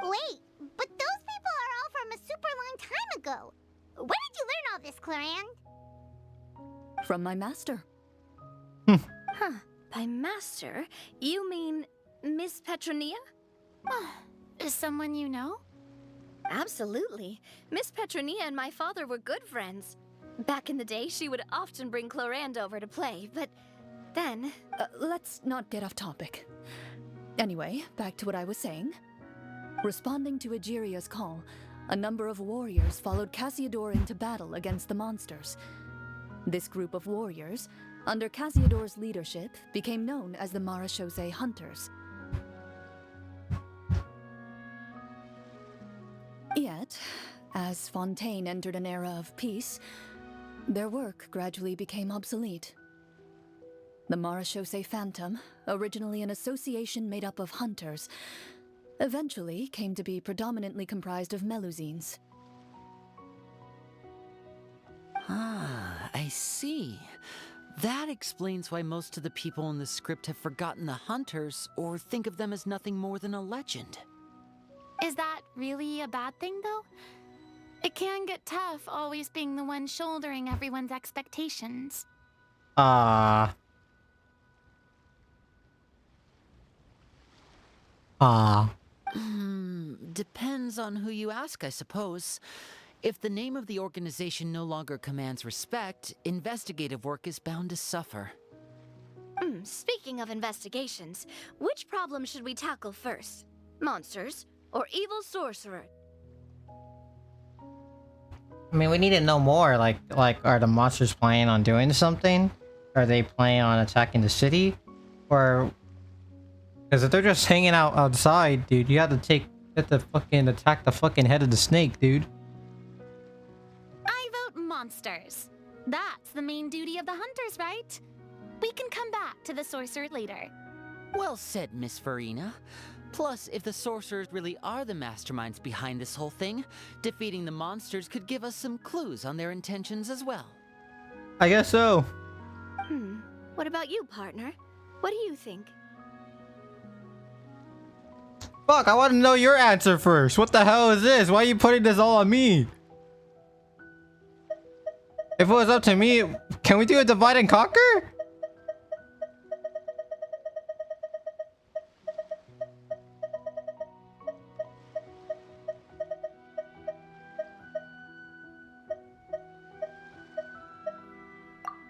Wait, but those people are all from a super long time ago. Where did you learn all this, Clarand? From my master. Huh. By master, you mean Miss Petronia? Is someone you know? Absolutely. Miss Petronia and my father were good friends. Back in the day, she would often bring Clarand over to play, but then... Let's not get off topic. Anyway, back to what I was saying. Responding to Egeria's call, a number of warriors followed Casiodor into battle against the monsters. This group of warriors, under Casiodor's leadership, became known as the Marashosei Hunters. Yet, as Fontaine entered an era of peace, their work gradually became obsolete. The Marashosei Phantom, originally an association made up of hunters, eventually came to be predominantly comprised of Melusines. Ah, I see. That explains why most of the people in the script have forgotten the hunters or think of them as nothing more than a legend. Is that really a bad thing, though? It can get tough always being the one shouldering everyone's expectations. Ah. Ah. Depends on who you ask, I suppose. If the name of the organization no longer commands respect, investigative work is bound to suffer. Speaking of investigations, which problem should we tackle first? Monsters or evil sorcerer? I mean, we need to know more. Like, are the monsters planning on doing something? Are they planning on attacking the city? Or... Because if they're just hanging out outside, dude, you have to fucking attack the fucking head of the snake, dude. I vote monsters. That's the main duty of the hunters, right? We can come back to the sorcerer later. Well said, Miss Farina. Plus, if the sorcerers really are the masterminds behind this whole thing, defeating the monsters could give us some clues on their intentions as well. I guess so. What about you, partner? What do you think? Fuck, I want to know your answer first. What the hell is this? Why are you putting this all on me? If it was up to me, can we do a divide and conquer?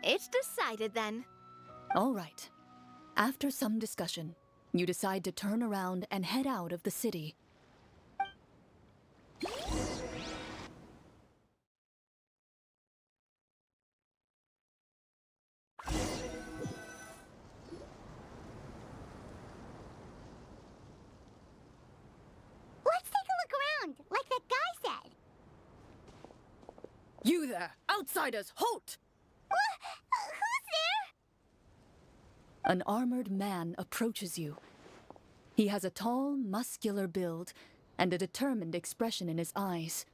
It's decided then. All right. After some discussion, you decide to turn around and head out of the city. Let's take a look around, like that guy said. You there! Outsiders, halt! Who's there? An armored man approaches you. He has a tall, muscular build and a determined expression in his eyes.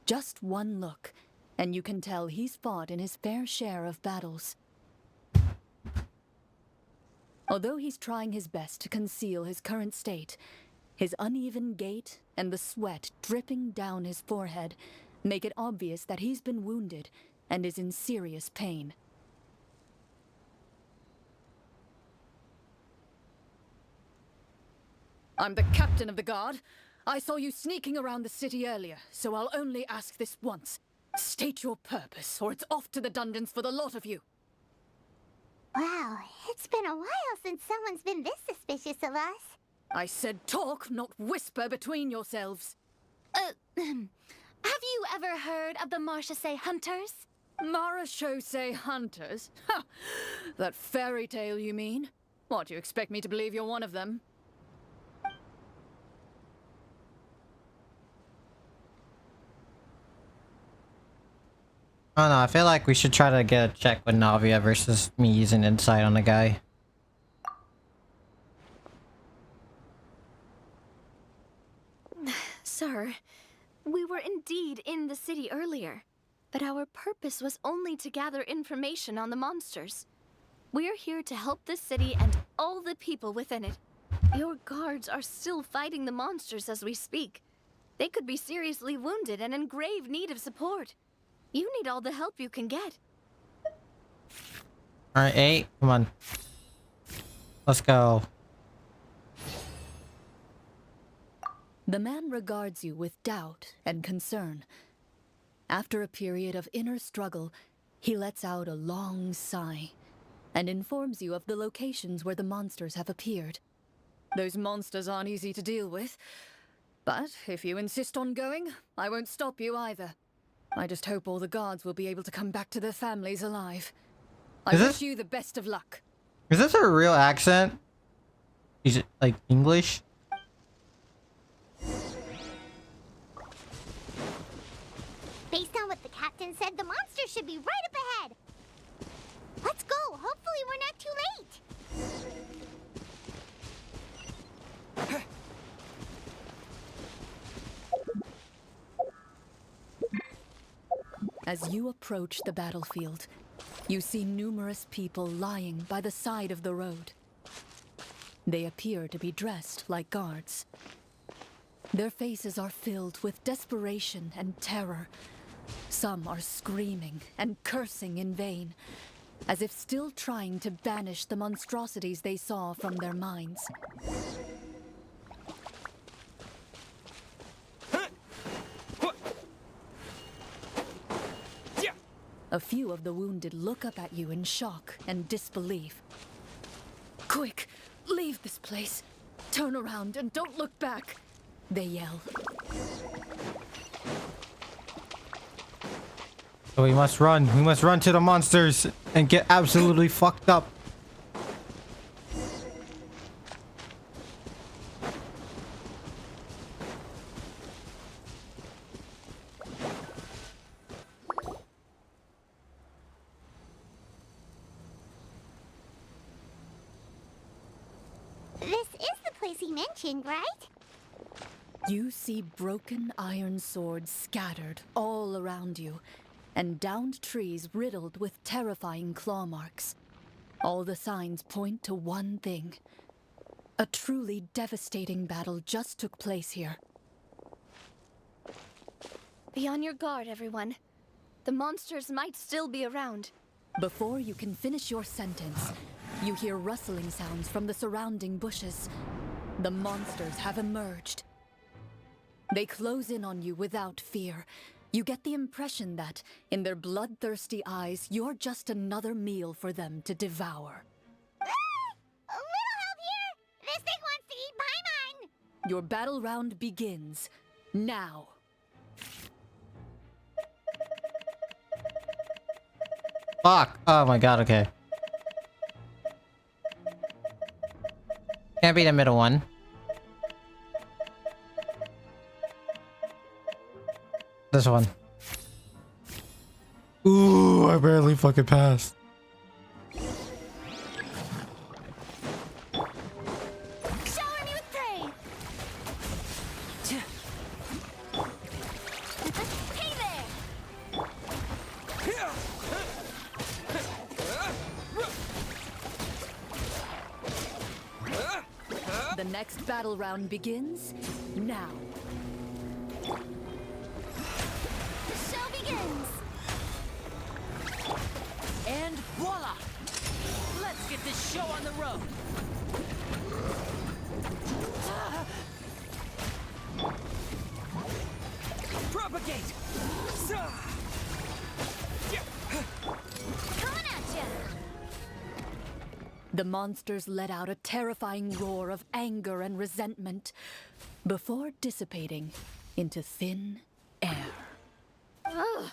Just one look, and you can tell he's fought in his fair share of battles. Although he's trying his best to conceal his current state, his uneven gait and the sweat dripping down his forehead make it obvious that he's been wounded and is in serious pain. I'm the captain of the guard. I saw you sneaking around the city earlier, so I'll only ask this once. State your purpose, or it's off to the dungeons for the lot of you. Wow, it's been a while since someone's been this suspicious of us. I said talk, not whisper between yourselves. Have you ever heard of the Marchese Hunters? Marachose hunters? Ha! That fairy tale, you mean? What, you expect me to believe you're one of them? I don't know, I feel like we should try to get a check with Navia versus me using insight on the guy. Sir, we were indeed in the city earlier, but our purpose was only to gather information on the monsters. We're here to help the city and all the people within it. Your guards are still fighting the monsters as we speak. They could be seriously wounded and in grave need of support. You need all the help you can get. Alright, 8, come on. Let's go. The man regards you with doubt and concern. After a period of inner struggle, he lets out a long sigh and informs you of the locations where the monsters have appeared. Those monsters aren't easy to deal with, but if you insist on going, I won't stop you either. I just hope all the guards will be able to come back to their families alive. I wish you the best of luck. Is this a real accent? Is it like English? Based on what the captain said, the monster should be right up ahead. Let's go. Hopefully we're not too late. As you approach the battlefield, You see numerous people lying by the side of the road. They appear to be dressed like guards. Their faces are filled with desperation and terror. Some are screaming and cursing in vain, as if still trying to banish the monstrosities they saw from their minds. A few of the wounded look up at you in shock and disbelief. Quick, leave this place. Turn around and don't look back, they yell. So we must run. We must run to the monsters and get absolutely fucked up. This is the place he mentioned, right? You see broken iron swords scattered all around you, and downed trees riddled with terrifying claw marks. All the signs point to one thing. A truly devastating battle just took place here. Be on your guard, everyone. The monsters might still be around. Before you can finish your sentence, you hear rustling sounds from the surrounding bushes. The monsters have emerged. They close in on you without fear. You get the impression that, in their bloodthirsty eyes, you're just another meal for them to devour. A little help here! This thing wants to eat Paimon! Your battle round begins now. Fuck. Oh my god, okay. Can't be the middle one. This one. Ooh, I barely fucking passed. Shower me with prey! Hey there! The next battle round begins now. The show begins! And voila! Let's get this show on the road! Propagate! Coming at ya! The monsters let out a terrifying roar of anger and resentment before dissipating into thin air. Ugh,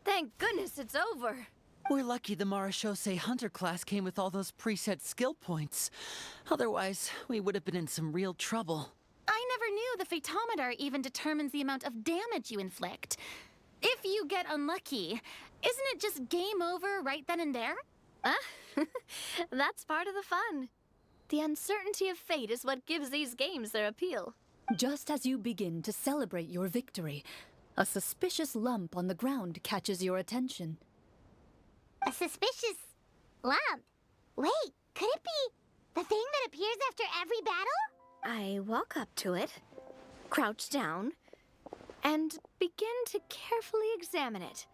thank goodness it's over. We're lucky the Marashose Hunter class came with all those preset skill points. Otherwise, we would have been in some real trouble. I never knew the phytometer even determines the amount of damage you inflict. If you get unlucky, isn't it just game over right then and there? That's part of the fun. The uncertainty of fate is what gives these games their appeal. Just as you begin to celebrate your victory, a suspicious lump on the ground catches your attention. A suspicious lump. Wait, could it be the thing that appears after every battle? I walk up to it, crouch down, and begin to carefully examine it.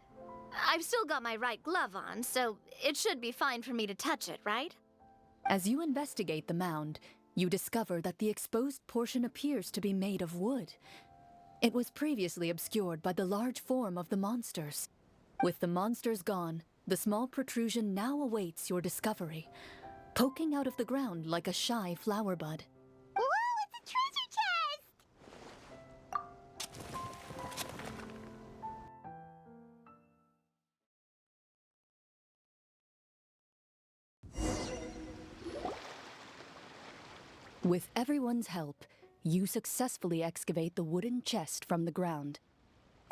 I've still got my right glove on, so it should be fine for me to touch it, right? As you investigate the mound, you discover that the exposed portion appears to be made of wood. It was previously obscured by the large form of the monsters. With the monsters gone, the small protrusion now awaits your discovery, poking out of the ground like a shy flower bud. Whoa, it's a treasure chest! With everyone's help, you successfully excavate the wooden chest from the ground.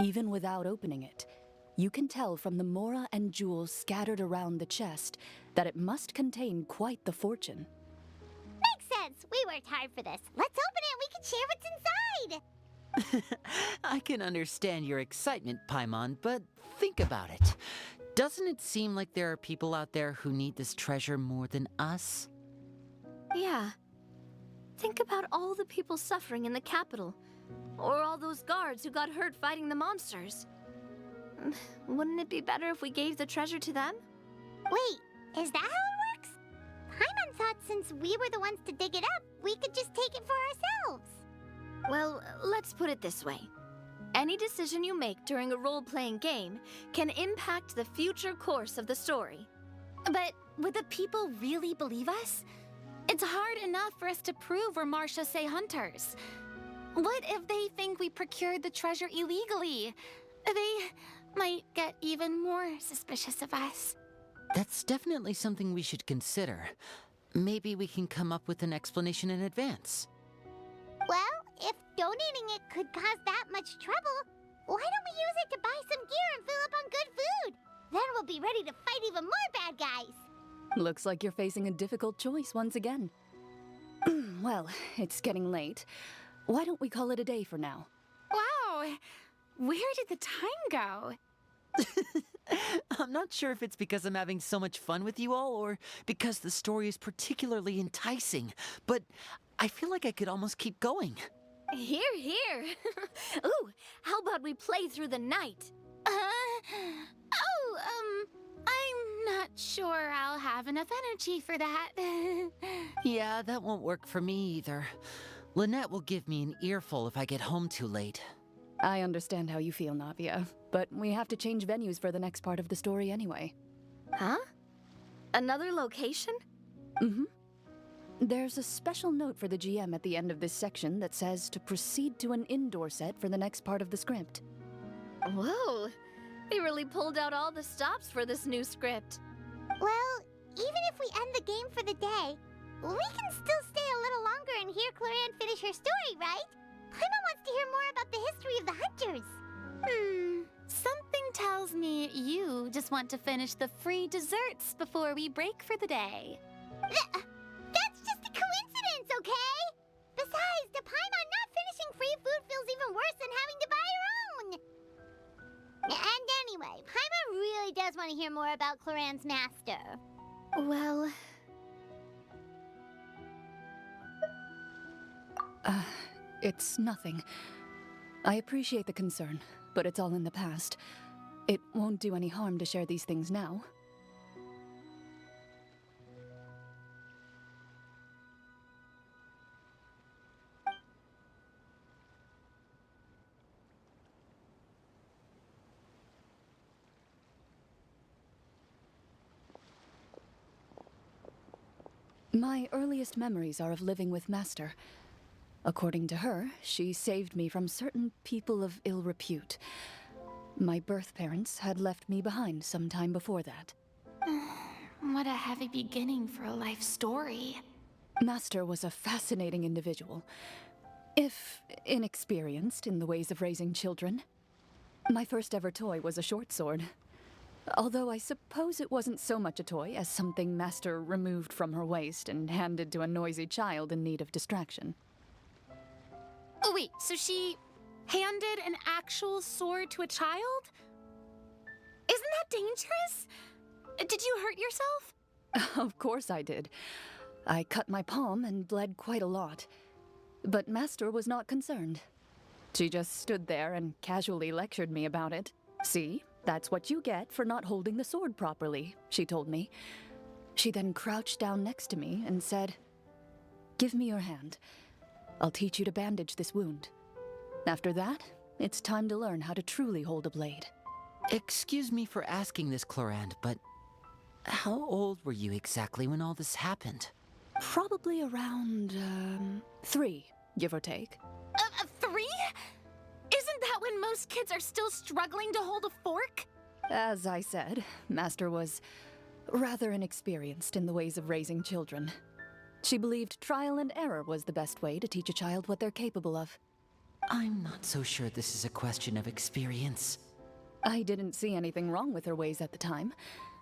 Even without opening it, you can tell from the mora and jewels scattered around the chest that it must contain quite the fortune. Makes sense. We worked hard for this. Let's open it and we can share what's inside. I can understand your excitement, Paimon, but think about it. Doesn't it seem like there are people out there who need this treasure more than us? Yeah. Think about all the people suffering in the capital. Or all those guards who got hurt fighting the monsters. Wouldn't it be better if we gave the treasure to them? Wait, is that how it works? Paimon thought since we were the ones to dig it up, we could just take it for ourselves. Well, let's put it this way. Any decision you make during a role-playing game can impact the future course of the story. But would the people really believe us? It's hard enough for us to prove we're Marcia Say hunters. What if they think we procured the treasure illegally? They might get even more suspicious of us. That's definitely something we should consider. Maybe we can come up with an explanation in advance. Well, if donating it could cause that much trouble, why don't we use it to buy some gear and fill up on good food? Then we'll be ready to fight even more bad guys. Looks like you're facing a difficult choice once again. Well, it's getting late. Why don't we call it a day for now? Wow, where did the time go? I'm not sure if it's because I'm having so much fun with you all or because the story is particularly enticing, but I feel like I could almost keep going. Here, here. Ooh, how about we play through the night? I'm not sure I'll have enough energy for that. Yeah, that won't work for me either. Lynette will give me an earful if I get home too late. I understand how you feel, Navia, but we have to change venues for the next part of the story anyway. Huh? Another location? Mm-hmm. There's a special note for the GM at the end of this section that says to proceed to an indoor set for the next part of the script. Whoa, they really pulled out all the stops for this new script. Well, even if we end the game for the day, we can still stay a little longer and hear Cloran finish her story, right? Paimon wants to hear more about the history of the hunters. Something tells me you just want to finish the free desserts before we break for the day. That's just a coincidence, okay? Besides, to Paimon, not finishing free food feels even worse than having to buy her own. And anyway, Paimon really does want to hear more about Cloran's master. Well... It's nothing. I appreciate the concern, but it's all in the past. It won't do any harm to share these things now. My earliest memories are of living with Master. According to her, she saved me from certain people of ill repute. My birth parents had left me behind some time before that. What a heavy beginning for a life story. Master was a fascinating individual, if inexperienced in the ways of raising children. My first ever toy was a short sword. Although I suppose it wasn't so much a toy as something Master removed from her waist and handed to a noisy child in need of distraction. Oh wait, so she handed an actual sword to a child? Isn't that dangerous? Did you hurt yourself? Of course I did. I cut my palm and bled quite a lot. But Master was not concerned. She just stood there and casually lectured me about it. See, that's what you get for not holding the sword properly, she told me. She then crouched down next to me and said, "Give me your hand. I'll teach you to bandage this wound. After that, it's time to learn how to truly hold a blade." Excuse me for asking this, Clorand, but how old were you exactly when all this happened? Probably around, 3, give or take. 3? Isn't that when most kids are still struggling to hold a fork? As I said, Master was rather inexperienced in the ways of raising children. She believed trial and error was the best way to teach a child what they're capable of. I'm not so sure this is a question of experience. I didn't see anything wrong with her ways at the time.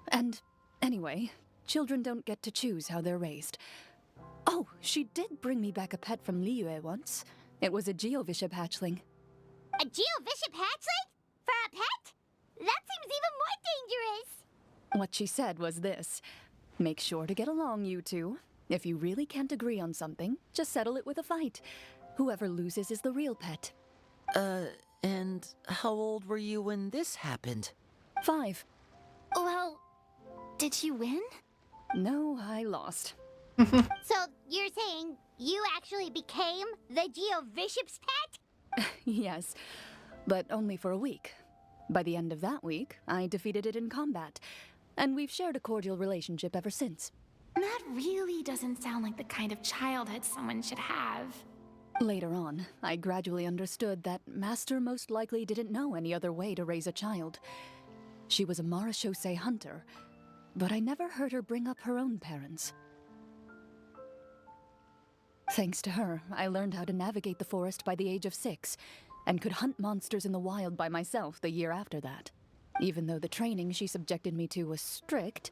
And anyway, children don't get to choose how they're raised. Oh, she did bring me back a pet from Liyue once. It was a Geovishap hatchling. A Geovishap hatchling? For a pet? That seems even more dangerous. What she said was this: make sure to get along, you two. If you really can't agree on something, just settle it with a fight. Whoever loses is the real pet. And how old were you when this happened? 5. Well, did you win? No, I lost. So you're saying you actually became the Geovishop's pet? Yes, but only for a week. By the end of that week, I defeated it in combat, and we've shared a cordial relationship ever since. That really doesn't sound like the kind of childhood someone should have. Later on, I gradually understood that Master most likely didn't know any other way to raise a child. She was a marechaussee hunter, but I never heard her bring up her own parents. Thanks to her, I learned how to navigate the forest by the age of 6, and could hunt monsters in the wild by myself the year after that. Even though the training she subjected me to was strict,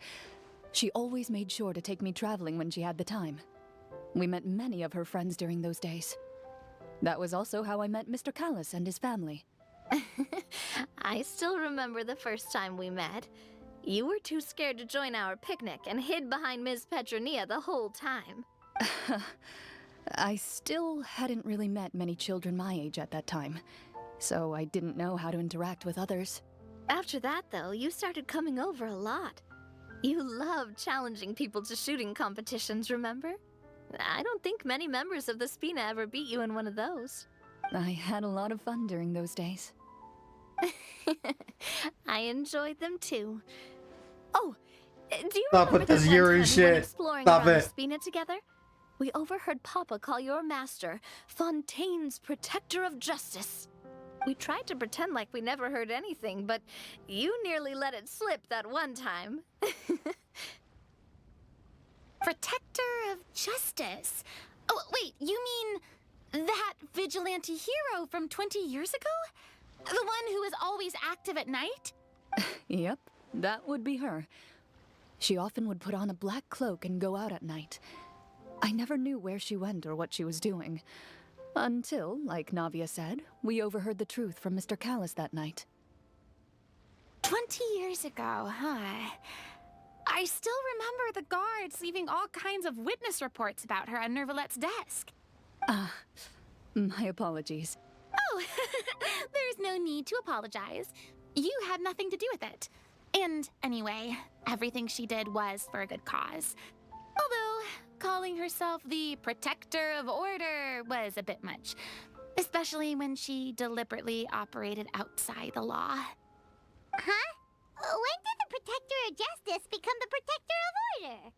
she always made sure to take me traveling when she had the time. We met many of her friends during those days. That was also how I met Mr. Callis and his family. I still remember the first time we met. You were too scared to join our picnic and hid behind Ms. Petronia the whole time. I still hadn't really met many children my age at that time, so I didn't know how to interact with others. After that, though, you started coming over a lot. You loved challenging people to shooting competitions, remember? I don't think many members of the Spina ever beat you in one of those. I had a lot of fun during those days. I enjoyed them too. Oh, do you Stop remember with that this one Yuri time we went shit. exploring Stop around the it. Spina together? We overheard Papa call your master Fontaine's Protector of Justice. We tried to pretend like we never heard anything, but you nearly let it slip that one time. Protector of Justice. Oh, wait, you mean that vigilante hero from 20 years ago? The one who is always active at night? Yep, that would be her. She often would put on a black cloak and go out at night. I never knew where she went or what she was doing. Until, like Navia said, we overheard the truth from Mr. Callis that night. 20 years ago, huh? I still remember the guards leaving all kinds of witness reports about her on Nervalette's desk. My apologies. Oh, there's no need to apologize. You had nothing to do with it. And anyway, everything she did was for a good cause. Although, calling herself the Protector of Order was a bit much. Especially when she deliberately operated outside the law. Huh? When did the Protector of Justice become the Protector of Order?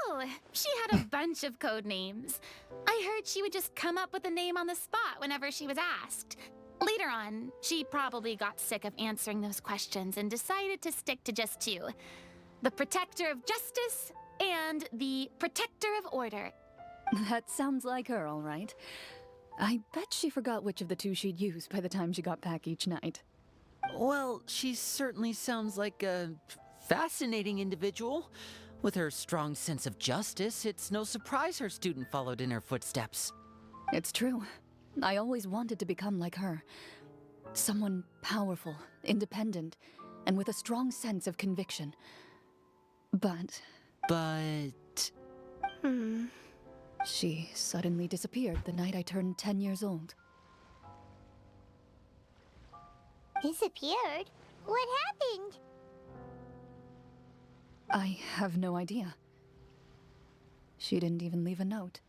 Oh, she had a bunch of code names. I heard she would just come up with a name on the spot whenever she was asked. Later on, she probably got sick of answering those questions and decided to stick to just 2. The Protector of Justice and the Protector of Order. That sounds like her, all right. I bet she forgot which of the 2 she'd use by the time she got back each night. Well, she certainly sounds like a fascinating individual. With her strong sense of justice, it's no surprise her student followed in her footsteps. It's true. I always wanted to become like her. Someone powerful, independent, and with a strong sense of conviction. But she suddenly disappeared the night I turned 10 years old. Disappeared? What happened? I have no idea. She didn't even leave a note.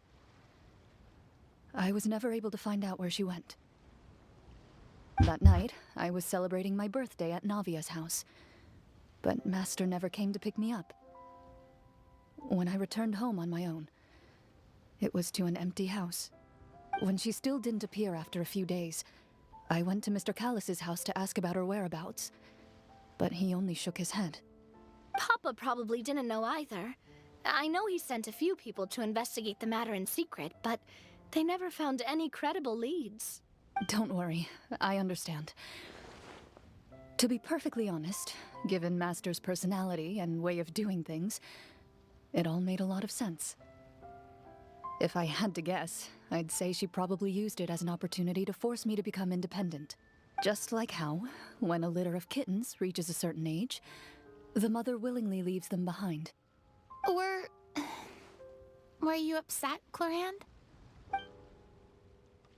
I was never able to find out where she went. That night, I was celebrating my birthday at Navia's house, but Master never came to pick me up. When I returned home on my own, it was to an empty house. When she still didn't appear after a few days, I went to Mr. Callis's house to ask about her whereabouts, but he only shook his head. Papa probably didn't know either. I know he sent a few people to investigate the matter in secret, but they never found any credible leads. Don't worry, I understand. To be perfectly honest, given Master's personality and way of doing things, it all made a lot of sense. If I had to guess, I'd say she probably used it as an opportunity to force me to become independent. Just like how, when a litter of kittens reaches a certain age, The mother willingly leaves them behind. Were you upset, Clorand?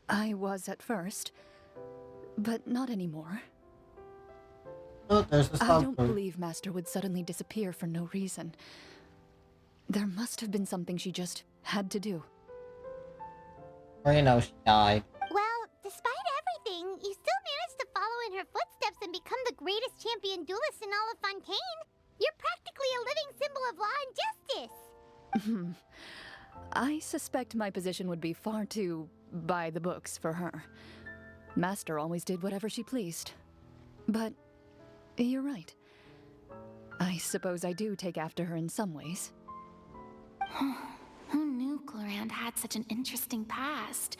I was at first, but not anymore. Oh, there's the I stop don't code. believe Master would suddenly disappear for no reason. There must have been something she just had to do. Or, you know, she died. Well, despite everything, you still managed to follow in her footsteps and become the greatest champion duelist in all of Fontaine. You're practically a living symbol of law and justice. I suspect my position would be far too by the books for her. Master always did whatever she pleased. But you're right. I suppose I do take after her in some ways. Who knew Clorand had such an interesting past?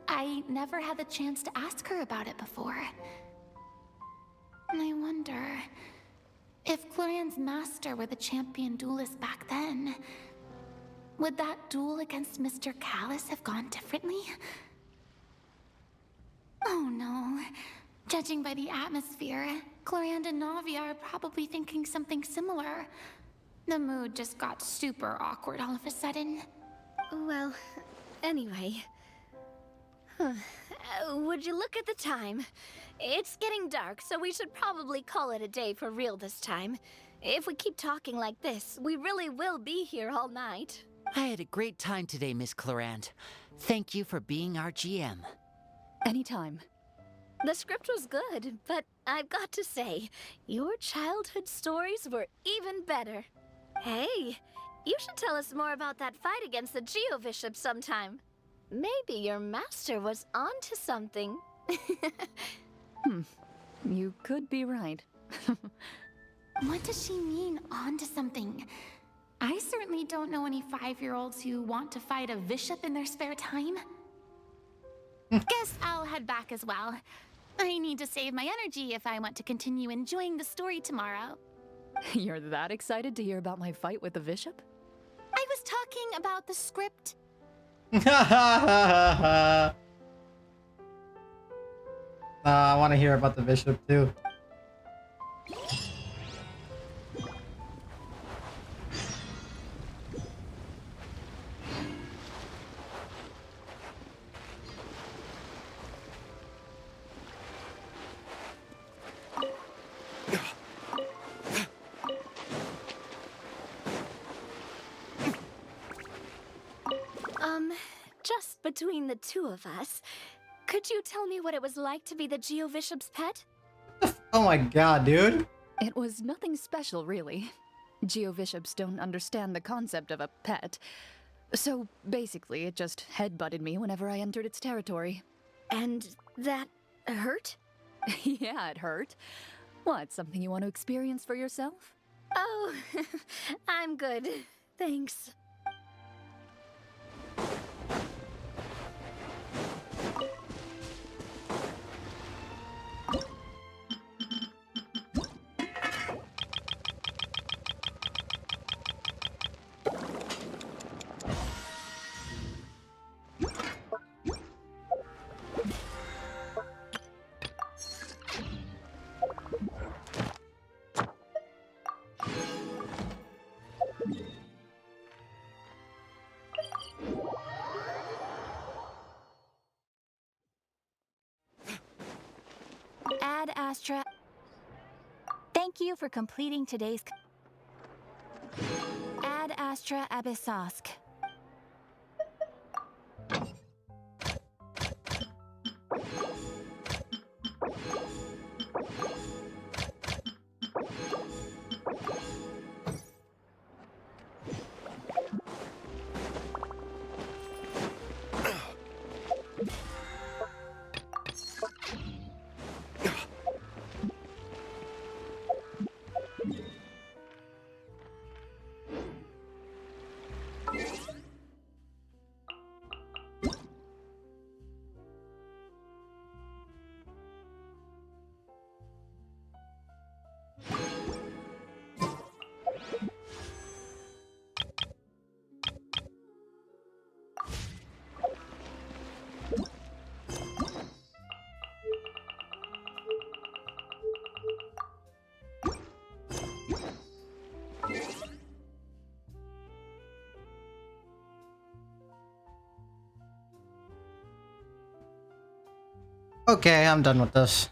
I never had the chance to ask her about it before. I wonder if Clorand's master were the champion duelist back then, would that duel against Mr. Callus have gone differently? Oh no. Judging by the atmosphere, Clorand and Navia are probably thinking something similar. The mood just got super awkward all of a sudden. Well, anyway. Would you look at the time? It's getting dark, so we should probably call it a day for real this time. If we keep talking like this, we really will be here all night. I had a great time today, Miss Clorand. Thank you for being our GM. Anytime. The script was good, but I've got to say, your childhood stories were even better. Hey, you should tell us more about that fight against the Geo-Bishop sometime. Maybe your master was onto something. You could be right. What does she mean, onto something? I certainly don't know any 5-year-olds who want to fight a bishop in their spare time. Guess I'll head back as well. I need to save my energy if I want to continue enjoying the story tomorrow. You're that excited to hear about my fight with the bishop? I was talking about the script. I want to hear about the bishop too. Just between the two of us, could you tell me what it was like to be the Geo-Bishop's pet? Oh my god, dude. It was nothing special, really. Geo-Bishops don't understand the concept of a pet. So basically, it just headbutted me whenever I entered its territory. And that hurt? Yeah, it hurt. What, something you want to experience for yourself? Oh, I'm good. Thanks. Ad Astra. Thank you for completing today's. Ad Astra Abyssosk. Okay, I'm done with this.